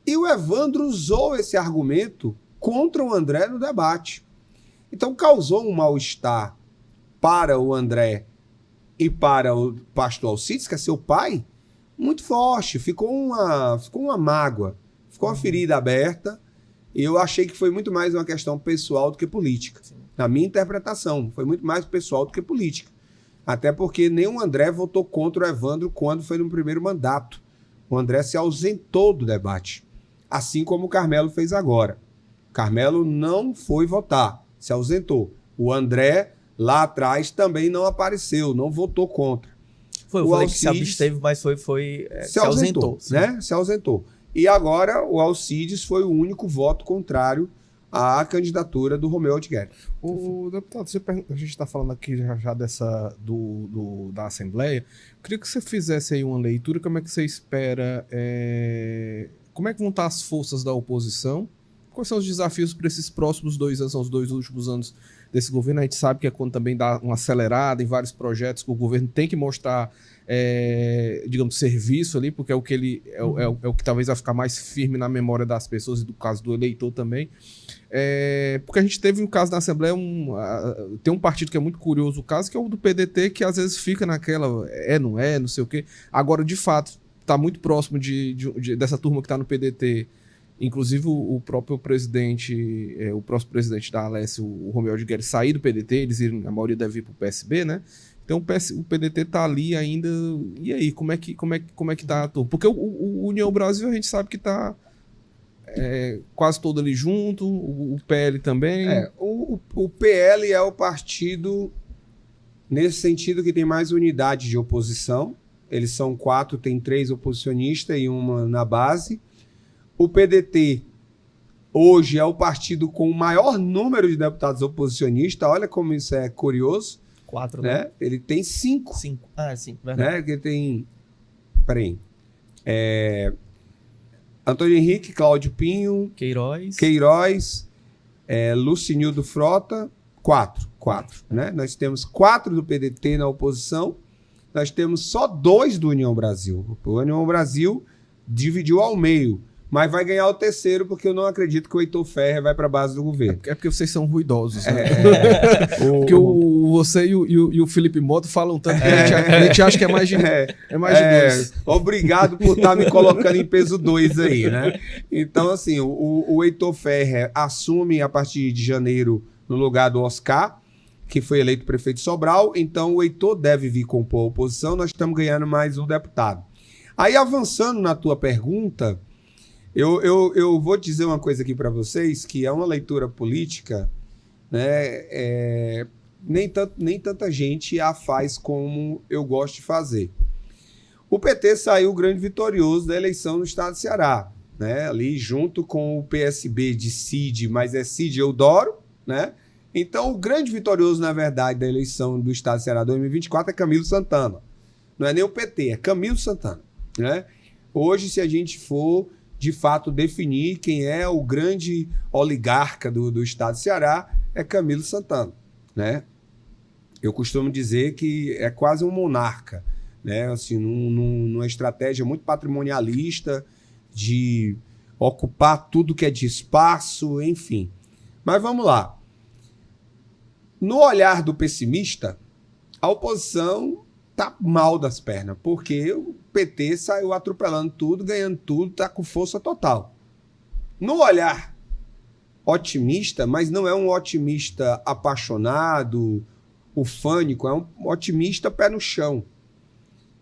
e o Evandro usou esse argumento contra o André no debate. Então causou um mal-estar para o André e para o pastor Alcides, que é seu pai, muito forte. Ficou uma mágoa, ficou uma ferida aberta, e eu achei que foi muito mais uma questão pessoal do que política. Sim. Na minha interpretação, foi muito mais pessoal do que política. Até porque nem o André votou contra o Evandro quando foi no primeiro mandato. O André se ausentou do debate, assim como o Carmelo fez agora. O Carmelo não foi votar, se ausentou. O André, lá atrás, também não apareceu, não votou contra. Eu falei que se absteve, mas se ausentou. Né? Se ausentou. E agora o Alcides foi o único voto contrário a candidatura do Romeu Aldigueri. O deputado, a gente está falando aqui já da Assembleia. Eu queria que você fizesse aí uma leitura. Como é que você espera? Como é que vão estar as forças da oposição? Quais são os desafios para esses próximos 2 anos, são os 2 últimos anos desse governo? A gente sabe que é quando também dá uma acelerada em vários projetos que o governo tem que mostrar, digamos, serviço ali, porque é o que o que talvez vai ficar mais firme na memória das pessoas e do caso do eleitor também. Porque a gente teve um caso na Assembleia, tem um partido que é muito curioso o caso, que é o do PDT, que às vezes fica naquela, não sei o quê. Agora, de fato, está muito próximo dessa turma que está no PDT. Inclusive o próprio presidente, o próximo presidente da Alesse, o Romeu Aldigueri, sair do PDT, a maioria deve ir para o PSB, né? Então o PDT está ali ainda. E aí, como é que tá a turma? Porque o União Brasil a gente sabe que está quase todo ali junto, o PL também. O PL é o partido, nesse sentido, que tem mais unidade de oposição. Eles são 4, tem 3 oposicionistas e uma na base. O PDT hoje é o partido com o maior número de deputados oposicionistas. Olha como isso é curioso. 4, né? Ele tem 5. 5. 5, verdade. Né? Ele tem... Peraí. Antônio Henrique, Cláudio Pinho... Queiroz, Lucinildo Frota... 4. Né? Nós temos 4 do PDT na oposição. Nós temos só 2 do União Brasil. O União Brasil dividiu ao meio. Mas vai ganhar o terceiro, porque eu não acredito que o Heitor Ferrer vai para a base do governo. É porque vocês são ruidosos, né? Porque você e o Felipe Mota falam tanto que a gente acha que é mais de 2. Obrigado por estar me colocando em peso 2 aí, né? Então, assim, o Heitor Ferrer assume a partir de janeiro no lugar do Oscar, que foi eleito prefeito de Sobral. Então, o Heitor deve vir compor a oposição. Nós estamos ganhando mais um deputado. Aí, avançando na tua pergunta... Eu vou dizer uma coisa aqui para vocês, que é uma leitura política, né? Nem tanta gente a faz como eu gosto de fazer. O PT saiu grande vitorioso da eleição no estado do Ceará, né? Ali junto com o PSB de Cid, mas é Cid Eudoro, né? Então o grande vitorioso, na verdade, da eleição do estado do Ceará 2024 é Camilo Santana. Não é nem o PT, é Camilo Santana, né? Hoje, se a gente for... de fato, definir quem é o grande oligarca do estado do Ceará, é Camilo Santana, né? Eu costumo dizer que é quase um monarca, né? Assim, numa estratégia muito patrimonialista de ocupar tudo que é de espaço, enfim. Mas vamos lá. No olhar do pessimista, a oposição tá mal das pernas, porque o PT saiu atropelando tudo, ganhando tudo, tá com força total. No olhar otimista, mas não é um otimista apaixonado, ufânico, é um otimista pé no chão.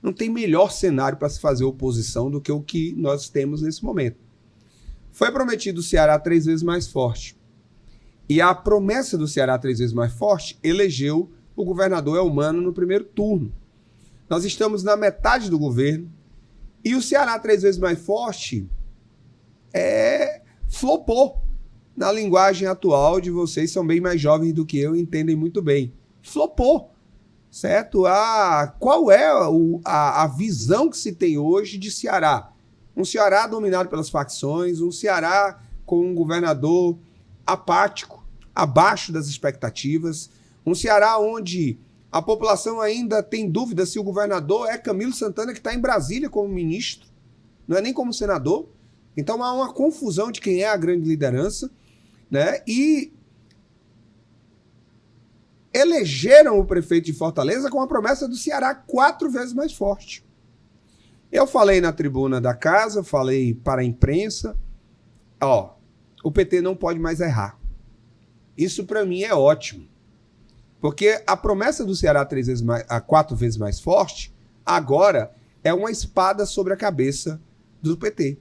Não tem melhor cenário para se fazer oposição do que o que nós temos nesse momento. Foi prometido o Ceará 3 vezes mais forte. E a promessa do Ceará 3 vezes mais forte elegeu o governador Elmano no primeiro turno. Nós estamos na metade do governo e o Ceará 3 vezes mais forte flopou. Na linguagem atual de vocês, são bem mais jovens do que eu e entendem muito bem. Flopou, certo? Qual é a visão que se tem hoje de Ceará? Um Ceará dominado pelas facções, um Ceará com um governador apático, abaixo das expectativas, um Ceará onde a população ainda tem dúvida se o governador é Camilo Santana, que está em Brasília como ministro, não é nem como senador. Então há uma confusão de quem é a grande liderança, né? E elegeram o prefeito de Fortaleza com a promessa do Ceará 4 vezes mais forte. Eu falei na tribuna da casa, falei para a imprensa, o PT não pode mais errar. Isso para mim é ótimo. Porque a promessa do Ceará 4 vezes mais forte, agora é uma espada sobre a cabeça do PT.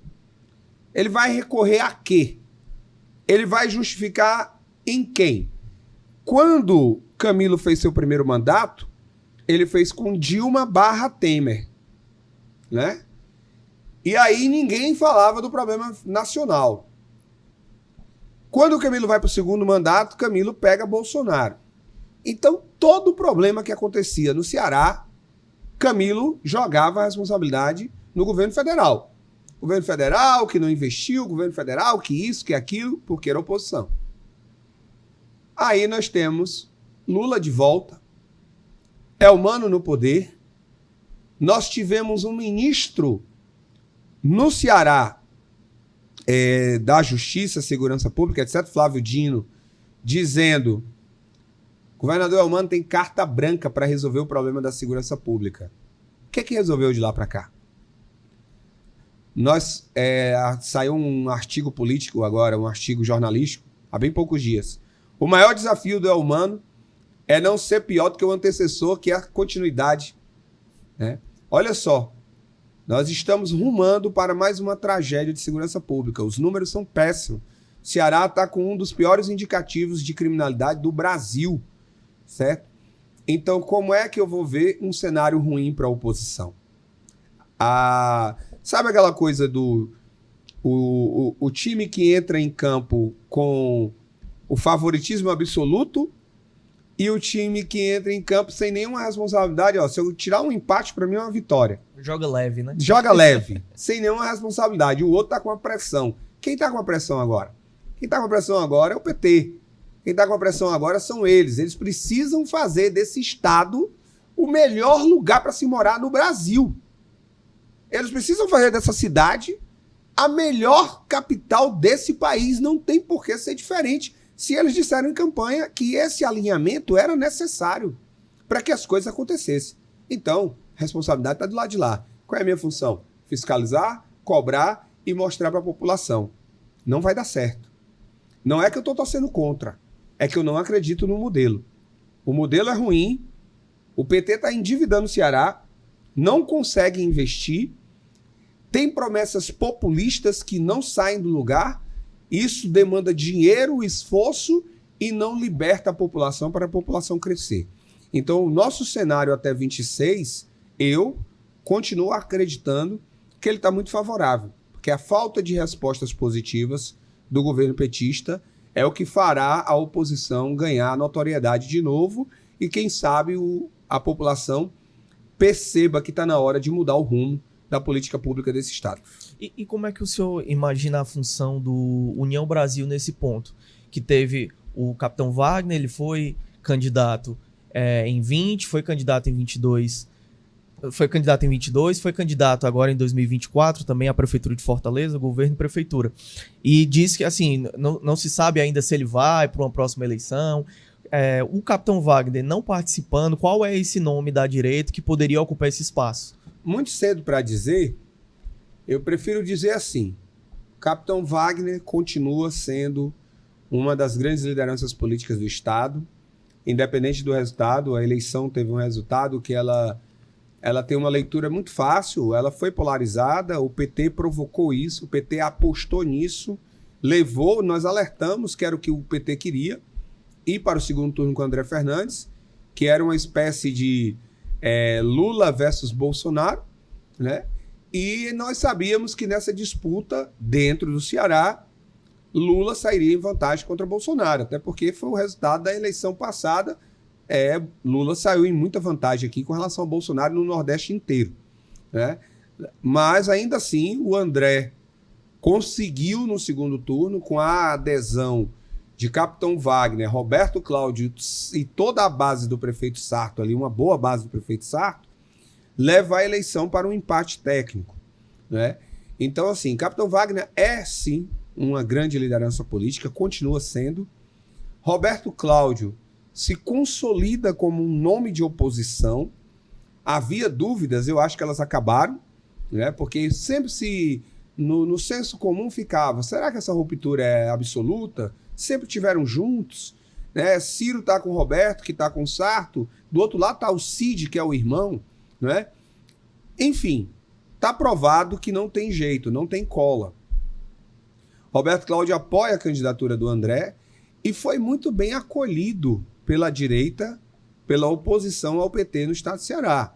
Ele vai recorrer a quê? Ele vai justificar em quem? Quando Camilo fez seu primeiro mandato, ele fez com Dilma / Temer, né? E aí ninguém falava do problema nacional. Quando o Camilo vai para o segundo mandato, Camilo pega Bolsonaro. Então, todo o problema que acontecia no Ceará, Camilo jogava a responsabilidade no governo federal. Governo federal que não investiu, governo federal que isso, que aquilo, porque era oposição. Aí nós temos Lula de volta, Elmano no poder. Nós tivemos um ministro no Ceará da Justiça, Segurança Pública, etc., Flávio Dino, dizendo: governador Elmano tem carta branca para resolver o problema da segurança pública. O que resolveu de lá para cá? Saiu um artigo político agora, um artigo jornalístico, há bem poucos dias. O maior desafio do Elmano é não ser pior do que o antecessor, que é a continuidade. Né? Olha só, nós estamos rumando para mais uma tragédia de segurança pública. Os números são péssimos. O Ceará está com um dos piores indicativos de criminalidade do Brasil, certo? Então, como é que eu vou ver um cenário ruim para a oposição? Sabe aquela coisa do o time que entra em campo com o favoritismo absoluto e o time que entra em campo sem nenhuma responsabilidade? Ó, se eu tirar um empate, para mim é uma vitória. Joga leve, né? Joga leve, sem nenhuma responsabilidade. O outro tá com a pressão. Quem tá com a pressão agora? Quem tá com a pressão agora é o PT. Quem tá com a pressão agora são eles. Eles precisam fazer desse estado o melhor lugar para se morar no Brasil. Eles precisam fazer dessa cidade a melhor capital desse país. Não tem por que ser diferente. Se eles disseram em campanha que esse alinhamento era necessário para que as coisas acontecessem. Então, a responsabilidade está do lado de lá. Qual é a minha função? Fiscalizar, cobrar e mostrar para a população. Não vai dar certo. Não é que eu estou torcendo contra. É que eu não acredito no modelo. O modelo é ruim. O PT está endividando o Ceará. Não consegue investir. Tem promessas populistas que não saem do lugar. Isso demanda dinheiro, esforço e não liberta a população para a população crescer. Então, o nosso cenário até 26, eu continuo acreditando que ele está muito favorável, porque a falta de respostas positivas do governo petista é o que fará a oposição ganhar notoriedade de novo e, quem sabe, a população perceba que está na hora de mudar o rumo da política pública desse estado. E como é que o senhor imagina a função do União Brasil nesse ponto? Que teve o capitão Wagner, ele foi candidato em 20, foi candidato em 22, foi candidato agora em 2024 também à Prefeitura de Fortaleza, governo e prefeitura. E diz que, assim, não se sabe ainda se ele vai para uma próxima eleição. O capitão Wagner não participando, qual é esse nome da direita que poderia ocupar esse espaço? Muito cedo para dizer, eu prefiro dizer assim: capitão Wagner continua sendo uma das grandes lideranças políticas do Estado. Independente do resultado, a eleição teve um resultado que ela tem uma leitura muito fácil, ela foi polarizada, o PT provocou isso, o PT apostou nisso, levou, nós alertamos que era o que o PT queria, ir para o segundo turno com o André Fernandes, que era uma espécie de Lula versus Bolsonaro, né? E nós sabíamos que nessa disputa, dentro do Ceará, Lula sairia em vantagem contra Bolsonaro, até porque foi o resultado da eleição passada. Lula saiu em muita vantagem aqui com relação ao Bolsonaro no Nordeste inteiro, né? Mas ainda assim o André conseguiu no segundo turno, com a adesão de capitão Wagner, Roberto Cláudio e toda a base do prefeito Sarto, ali uma boa base do prefeito Sarto, levar a eleição para um empate técnico, né? Então, assim, capitão Wagner é sim uma grande liderança política, continua sendo. Roberto Cláudio se consolida como um nome de oposição. Havia dúvidas, eu acho que elas acabaram, né? Porque sempre no senso comum ficava, será que essa ruptura é absoluta? Sempre tiveram juntos, né? Ciro está com o Roberto, que está com o Sarto, do outro lado está o Cid, que é o irmão, né? Enfim, está provado que não tem jeito, não tem cola. Roberto Cláudio apoia a candidatura do André e foi muito bem acolhido pela direita, pela oposição ao PT no estado do Ceará,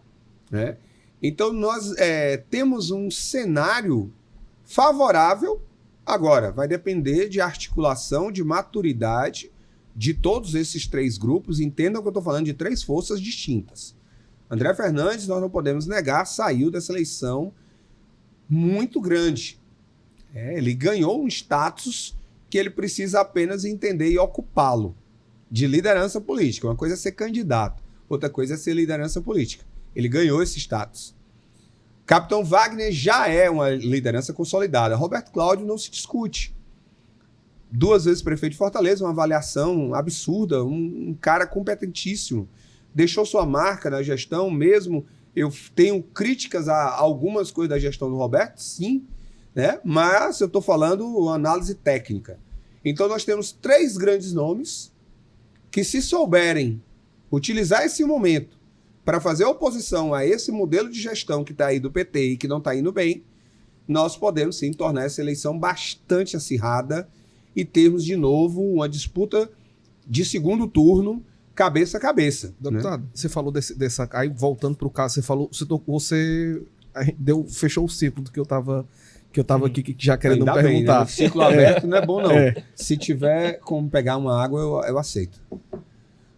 né? Então nós temos um cenário favorável Agora, vai depender de articulação, de maturidade de todos esses 3 grupos. Entendam que eu estou falando de 3 forças distintas. André Fernandes, nós não podemos negar, saiu dessa eleição muito grande. Ele ganhou um status que ele precisa apenas entender e ocupá-lo, de liderança política. Uma coisa é ser candidato, outra coisa é ser liderança política. Ele ganhou esse status. Capitão Wagner já é uma liderança consolidada. Roberto Cláudio não se discute. 2 vezes prefeito de Fortaleza, uma avaliação absurda, um cara competentíssimo. Deixou sua marca na gestão, mesmo eu tenho críticas a algumas coisas da gestão do Roberto, sim, né? Mas eu estou falando análise técnica. Então nós temos 3 grandes nomes que, se souberem utilizar esse momento para fazer oposição a esse modelo de gestão que está aí do PT e que não está indo bem, nós podemos sim tornar essa eleição bastante acirrada e termos de novo uma disputa de segundo turno, cabeça a cabeça. Deputado, né? Você falou dessa... Aí, voltando para o caso, você fechou o ciclo do que eu estava aqui já querendo Ainda perguntar. Bem, né? O ciclo aberto não é bom, não. Se tiver como pegar uma água, eu aceito.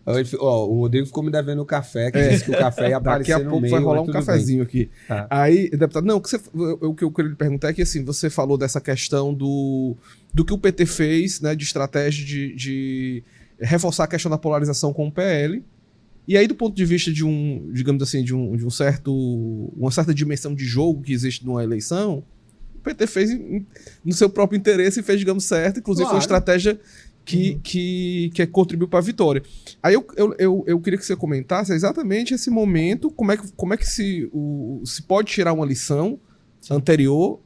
O Rodrigo ficou me devendo o café, que disse que o café ia aparecer daqui a pouco vai rolar um cafezinho aqui. Aí, deputado, não, o que eu queria lhe perguntar é que, assim, você falou dessa questão do que o PT fez, né, de estratégia de reforçar a questão da polarização com o PL. E aí, do ponto de vista de digamos assim, de uma certa dimensão de jogo que existe numa eleição, o PT fez no seu próprio interesse e fez, digamos, certo. Inclusive, foi uma estratégia que contribuiu para a vitória. Aí eu queria que você comentasse exatamente esse momento, como é que se pode tirar uma lição anterior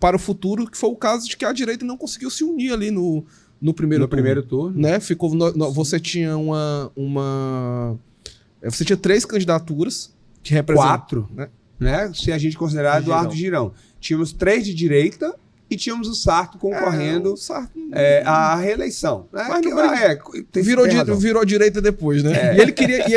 para o futuro, que foi o caso de que a direita não conseguiu se unir ali no primeiro turno. Né? Você tinha você tinha 3 candidaturas que representam... 4, né? Se a gente considerar Eduardo Girão. Tínhamos 3 de direita e tínhamos o Sarto concorrendo à reeleição. Né? Mas virou direita depois, né? E ele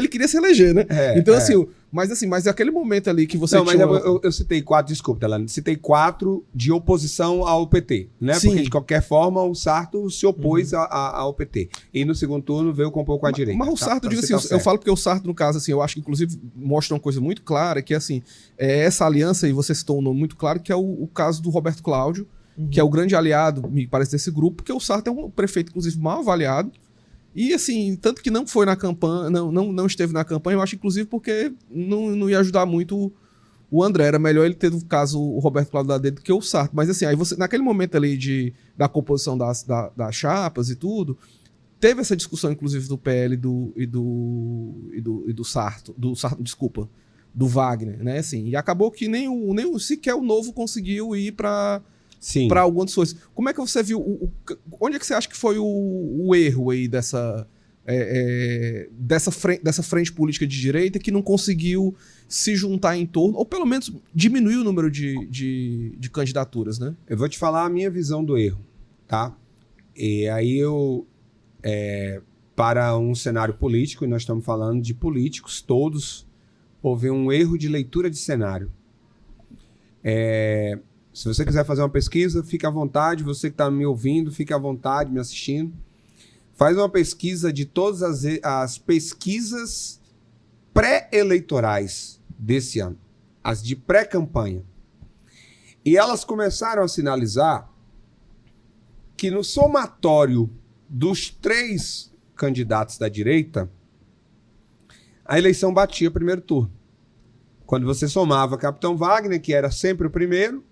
queria se eleger, né? Então, assim... Mas aquele momento ali que você tinha... Eu citei 4, desculpa, Delano. Citei 4 de oposição ao PT, né? Sim. Porque, de qualquer forma, o Sarto se opôs ao PT. E no segundo turno veio compor com a direita. Mas o Sarto, digo assim, eu falo porque o Sarto, no caso, assim, eu acho que, inclusive, mostra uma coisa muito clara, que, assim, essa aliança, e você citou um nome muito claro, que é o caso do Roberto Cláudio, que é o grande aliado, me parece, desse grupo, porque o Sarto é um prefeito, inclusive, mal avaliado. E, assim, tanto que não foi na campanha, não esteve na campanha, eu acho, inclusive, porque não ia ajudar muito o André. Era melhor ele ter, no caso, o Roberto Cláudio lá dentro do que o Sarto. Mas, assim, aí você, naquele momento ali da composição das chapas e tudo, teve essa discussão, inclusive, do PL e do Sarto, desculpa, do Wagner, né? Assim, e acabou que nem sequer o Novo conseguiu ir para algumas coisas. Como é que você viu? Onde é que você acha que foi o erro aí dessa frente política de direita que não conseguiu se juntar em torno, ou pelo menos diminuir o número de candidaturas, né? Eu vou te falar a minha visão do erro, tá? E aí para um cenário político, e nós estamos falando de políticos todos, houve um erro de leitura de cenário. Se você quiser fazer uma pesquisa, fique à vontade. Você que está me ouvindo, fique à vontade, me assistindo. Faz uma pesquisa de todas as pesquisas pré-eleitorais desse ano. As de pré-campanha. E elas começaram a sinalizar que no somatório dos 3 candidatos da direita, a eleição batia primeiro turno. Quando você somava Capitão Wagner, que era sempre o primeiro,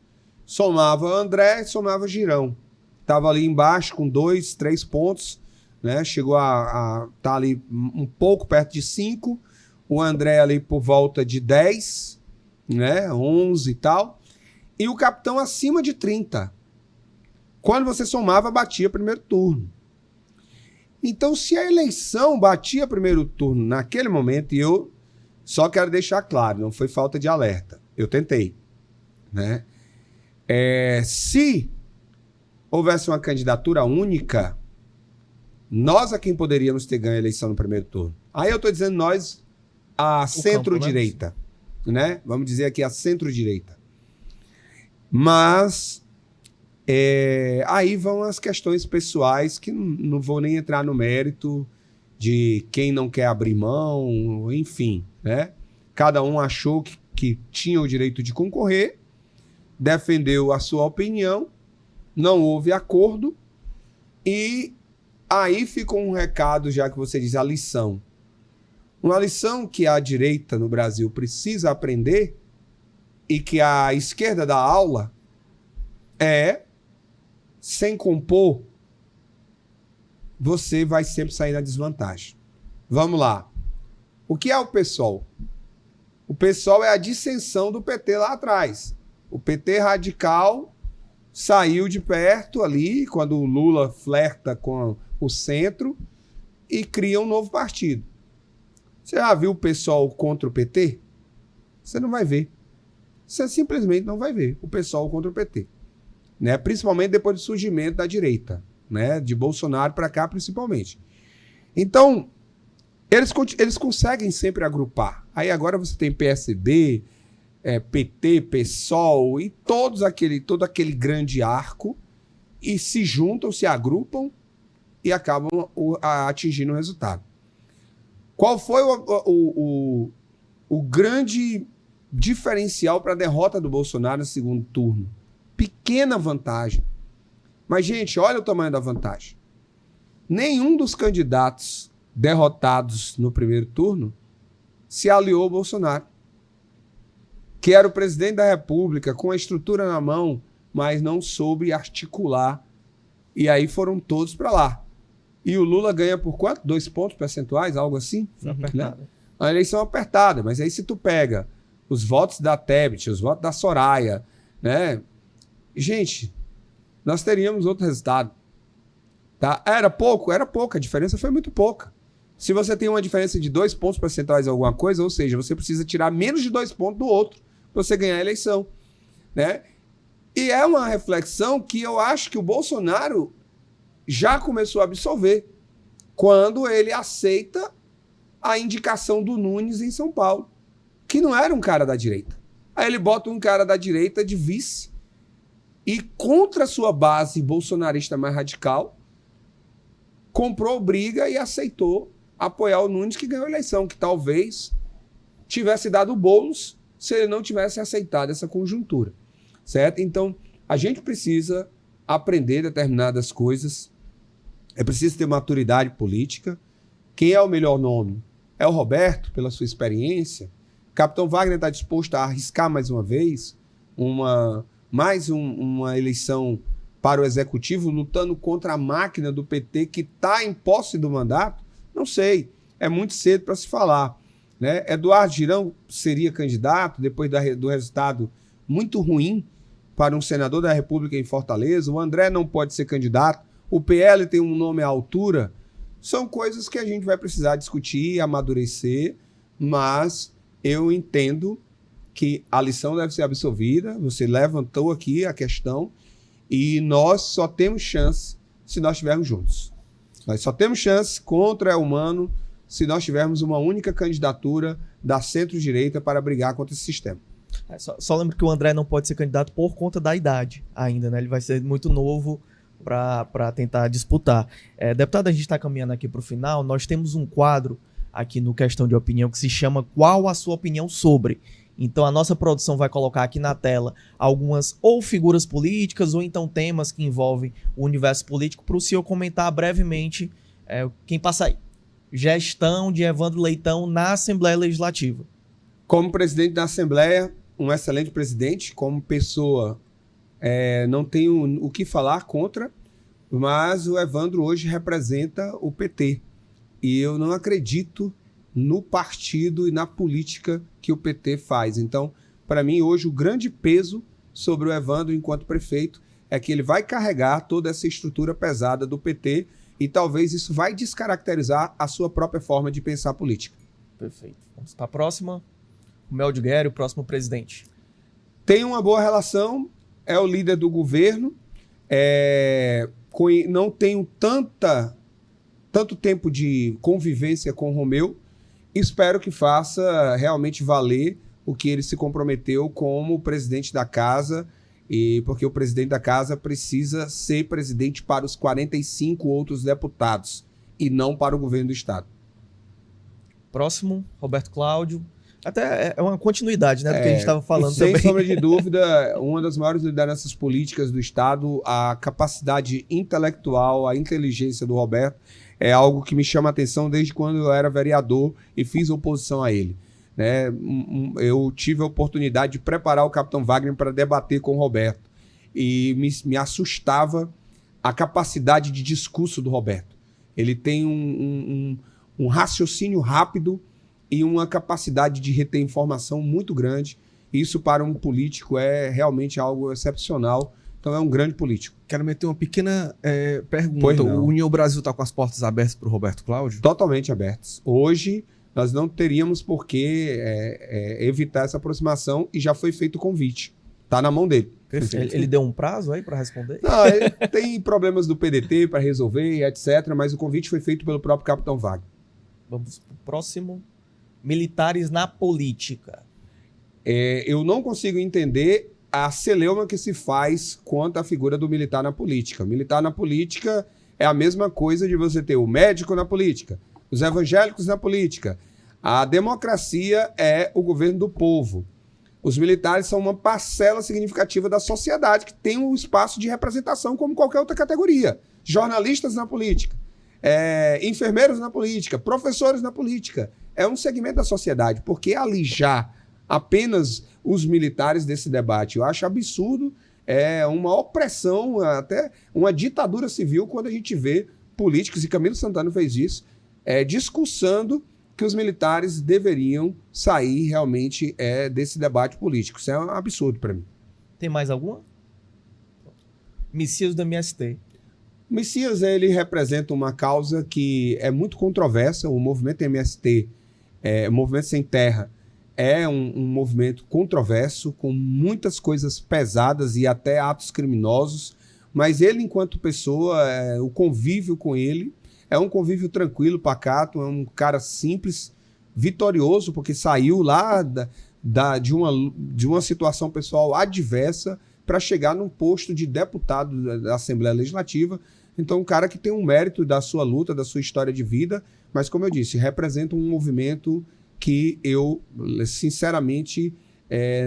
somava André e somava Girão. Estava ali embaixo com 2, 3 pontos, né? Chegou a estar ali um pouco perto de 5. O André ali por volta de 10, né? 11 e tal. E o Capitão acima de 30. Quando você somava, batia primeiro turno. Então, se a eleição batia primeiro turno naquele momento, e eu só quero deixar claro, não foi falta de alerta. Eu tentei, né? Se houvesse uma candidatura única, nós a quem poderíamos ter ganho a eleição no primeiro turno. Aí eu estou dizendo nós, a centro-direita, né? Vamos dizer aqui a centro-direita. Mas Aí vão as questões pessoais, que não vou nem entrar no mérito de quem não quer abrir mão, enfim, né? Cada um achou que tinha o direito de concorrer, defendeu a sua opinião, não houve acordo, e aí fica um recado, já que você diz a lição. Uma lição que a direita no Brasil precisa aprender e que a esquerda dá aula é, sem compor, você vai sempre sair na desvantagem. Vamos lá. O que é o PSOL? O PSOL é a dissensão do PT lá atrás. O PT radical saiu de perto ali, quando o Lula flerta com o centro, e cria um novo partido. Você já viu o PSOL contra o PT? Você não vai ver. Você simplesmente não vai ver o PSOL contra o PT. Né? Principalmente depois do surgimento da direita, né? De Bolsonaro para cá, principalmente. Então, eles conseguem sempre agrupar. Aí agora você tem PSB, PT, PSOL e todo aquele grande arco, e se juntam, se agrupam e acabam atingindo o resultado. Qual foi o grande diferencial para a derrota do Bolsonaro no segundo turno? Pequena vantagem. Mas, gente, olha o tamanho da vantagem. Nenhum dos candidatos derrotados no primeiro turno se aliou ao Bolsonaro, que era o presidente da República, com a estrutura na mão, mas não soube articular. E aí foram todos para lá. E o Lula ganha por quanto? 2 pontos percentuais, algo assim? Né? Uma eleição apertada, mas aí se tu pega os votos da Tebet, os votos da Soraya, né? Gente, nós teríamos outro resultado. Tá? Era pouco? Era pouco, a diferença foi muito pouca. Se você tem uma diferença de 2 pontos percentuais em alguma coisa, ou seja, você precisa tirar menos de 2 pontos do outro para você ganhar a eleição. Né? E é uma reflexão que eu acho que o Bolsonaro já começou a absorver quando ele aceita a indicação do Nunes em São Paulo, que não era um cara da direita. Aí ele bota um cara da direita de vice e, contra a sua base bolsonarista mais radical, comprou briga e aceitou apoiar o Nunes, que ganhou a eleição, que talvez tivesse dado bolos se ele não tivesse aceitado essa conjuntura. Certo? Então, a gente precisa aprender determinadas coisas, é preciso ter maturidade política. Quem é o melhor nome? É o Roberto, pela sua experiência. O Capitão Wagner está disposto a arriscar mais uma vez uma eleição para o Executivo, lutando contra a máquina do PT que está em posse do mandato? Não sei, é muito cedo para se falar. Né? Eduardo Girão seria candidato depois do resultado muito ruim para um senador da República em Fortaleza. O André não pode ser candidato. O PL tem um nome à altura. São coisas que a gente vai precisar discutir, amadurecer, mas eu entendo que a lição deve ser absorvida. Você levantou aqui a questão e nós só temos chance se nós estivermos juntos. Nós só temos chance contra o humano se nós tivermos uma única candidatura da centro-direita para brigar contra esse sistema. Só lembro que o André não pode ser candidato por conta da idade ainda, né? Ele vai ser muito novo para tentar disputar. Deputado, a gente está caminhando aqui para o final. Nós temos um quadro aqui no Questão de Opinião que se chama Qual a Sua Opinião Sobre? Então a nossa produção vai colocar aqui na tela algumas ou figuras políticas ou então temas que envolvem o universo político para o senhor comentar brevemente quem passa aí. Gestão de Evandro Leitão na Assembleia Legislativa. Como presidente da Assembleia, um excelente presidente. Como pessoa, não tenho o que falar contra, mas o Evandro hoje representa o PT. E eu não acredito no partido e na política que o PT faz. Então, para mim, hoje, o grande peso sobre o Evandro enquanto prefeito é que ele vai carregar toda essa estrutura pesada do PT e talvez isso vai descaracterizar a sua própria forma de pensar política. Perfeito. Vamos para a próxima. O Mel de Guerra, o próximo presidente. Tem uma boa relação, é o líder do governo, não tenho tanto tempo de convivência com o Romeu, espero que faça realmente valer o que ele se comprometeu como presidente da casa E porque o presidente da casa precisa ser presidente para os 45 outros deputados e não para o governo do estado. Próximo, Roberto Cláudio. Até é uma continuidade, né, do que a gente estava falando sem também. Sem sombra de dúvida, uma das maiores lideranças políticas do estado, a capacidade intelectual, a inteligência do Roberto é algo que me chama a atenção desde quando eu era vereador e fiz oposição a ele. Né? Eu tive a oportunidade de preparar o Capitão Wagner para debater com o Roberto e me assustava a capacidade de discurso do Roberto. Ele tem um raciocínio rápido e uma capacidade de reter informação muito grande. Isso para um político é realmente algo excepcional. Então é um grande político. Quero meter uma pequena pergunta. O União Brasil está com as portas abertas para o Roberto Cláudio? Totalmente abertas. Hoje nós não teríamos por que evitar essa aproximação e já foi feito o convite. Está na mão dele. Perfeito. Ele deu um prazo aí para responder? Não, ele tem problemas do PDT para resolver, etc. Mas o convite foi feito pelo próprio Capitão Wagner. Vamos para o próximo. Militares na política. Eu não consigo entender a celeuma que se faz quanto à figura do militar na política. O militar na política é a mesma coisa de você ter o médico na política, os evangélicos na política. A democracia é o governo do povo. Os militares são uma parcela significativa da sociedade que tem um espaço de representação como qualquer outra categoria. Jornalistas na política, enfermeiros na política, professores na política. É um segmento da sociedade. Por que alijar apenas os militares desse debate? Eu acho absurdo, é uma opressão, até uma ditadura civil, quando a gente vê políticos, e Camilo Santana fez isso, discursando que os militares deveriam sair realmente desse debate político. Isso é um absurdo para mim. Tem mais alguma? Messias do MST. O Messias, ele representa uma causa que é muito controversa. O movimento MST, o Movimento Sem Terra, é um movimento controverso, com muitas coisas pesadas e até atos criminosos, mas ele, enquanto pessoa, o convívio com ele é um convívio tranquilo, pacato, é um cara simples, vitorioso, porque saiu lá de uma situação pessoal adversa para chegar num posto de deputado da Assembleia Legislativa. Então, um cara que tem um mérito da sua luta, da sua história de vida, mas, como eu disse, representa um movimento que eu, sinceramente,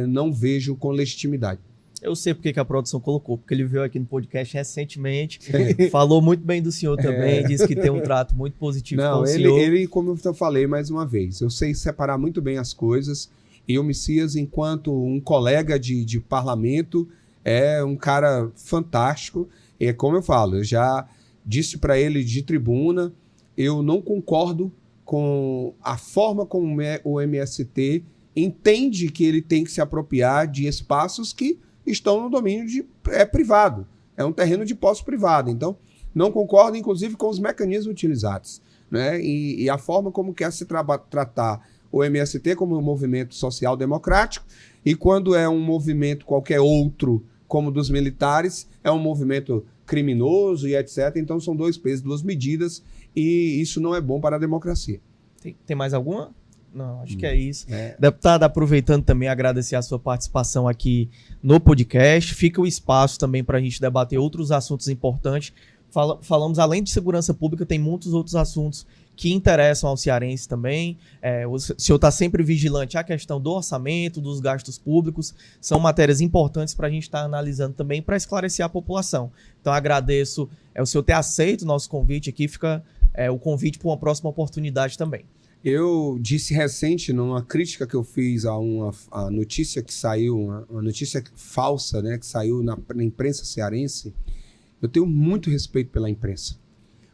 não vejo com legitimidade. Eu sei porque que a produção colocou, porque ele veio aqui no podcast recentemente, falou muito bem do senhor também, disse que tem um trato muito positivo com o senhor. Ele, como eu falei mais uma vez, eu sei separar muito bem as coisas, e o Messias, enquanto um colega de parlamento, é um cara fantástico, e como eu falo, eu já disse para ele de tribuna, eu não concordo com a forma como o MST entende que ele tem que se apropriar de espaços que estão no domínio privado. É um terreno de posse privada. Então, não concordo, inclusive, com os mecanismos utilizados. Né? E a forma como quer se tratar o MST como um movimento social-democrático, e quando é um movimento qualquer outro, como dos militares, é um movimento criminoso e etc. Então, são dois pesos, duas medidas, e isso não é bom para a democracia. Tem mais alguma? Não, acho que é isso. Deputado, aproveitando também, agradecer a sua participação aqui no podcast. Fica o espaço também para a gente debater outros assuntos importantes. Falamos, além de segurança pública, tem muitos outros assuntos que interessam ao cearense também. O senhor está sempre vigilante à questão do orçamento, dos gastos públicos. São matérias importantes para a gente estar analisando também, para esclarecer a população. Então, agradeço o senhor ter aceito o nosso convite aqui. Fica o convite para uma próxima oportunidade também. Eu disse recente, numa crítica que eu fiz a notícia que saiu, uma notícia falsa, né, que saiu na imprensa cearense, eu tenho muito respeito pela imprensa,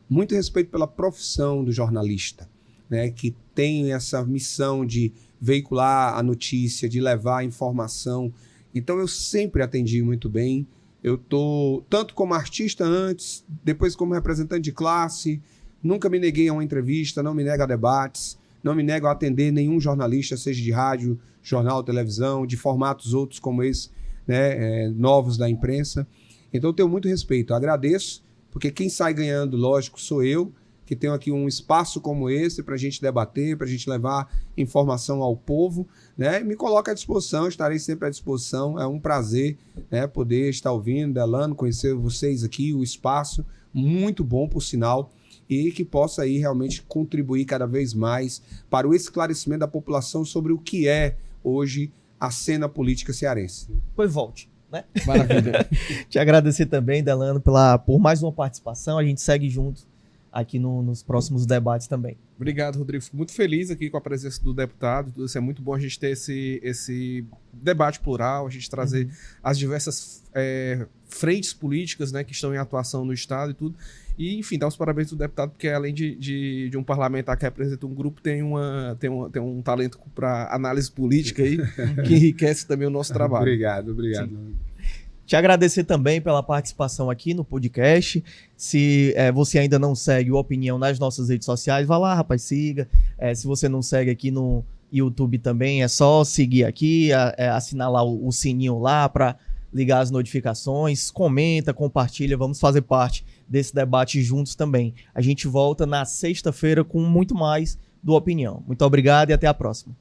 muito respeito pela profissão do jornalista, né, que tem essa missão de veicular a notícia, de levar a informação. Então eu sempre atendi muito bem. Eu estou, tanto como artista antes, depois como representante de classe, nunca me neguei a uma entrevista, não me nego a debates, não me nego a atender nenhum jornalista, seja de rádio, jornal, televisão, de formatos outros como esse, né, novos da imprensa. Então eu tenho muito respeito, eu agradeço, porque quem sai ganhando, lógico, sou eu. que tenham aqui um espaço como esse para a gente debater, para a gente levar informação ao povo, né? Me coloca à disposição, estarei sempre à disposição. É um prazer, né, poder estar ouvindo, Delano, conhecer vocês aqui, o espaço, muito bom, por sinal, e que possa aí realmente contribuir cada vez mais para o esclarecimento da população sobre o que é hoje a cena política cearense. Pois volte. Né? Maravilha. Te agradecer também, Delano, por mais uma participação. A gente segue junto aqui nos próximos debates também. Obrigado, Rodrigo. Fico muito feliz aqui com a presença do deputado. Isso é muito bom a gente ter esse debate plural, a gente trazer as diversas frentes políticas, né, que estão em atuação no Estado e tudo. E, enfim, dar os parabéns do deputado, porque além de um parlamentar que representa um grupo, tem um talento para análise política aí, que enriquece também o nosso trabalho. Obrigado. Sim. Te agradecer também pela participação aqui no podcast. Se você ainda não segue o Opinião nas nossas redes sociais, vá lá, rapaz, siga. Se você não segue aqui no YouTube também, é só seguir aqui, assinar lá o sininho lá para ligar as notificações, comenta, compartilha, vamos fazer parte desse debate juntos também. A gente volta na sexta-feira com muito mais do Opinião. Muito obrigado e até a próxima.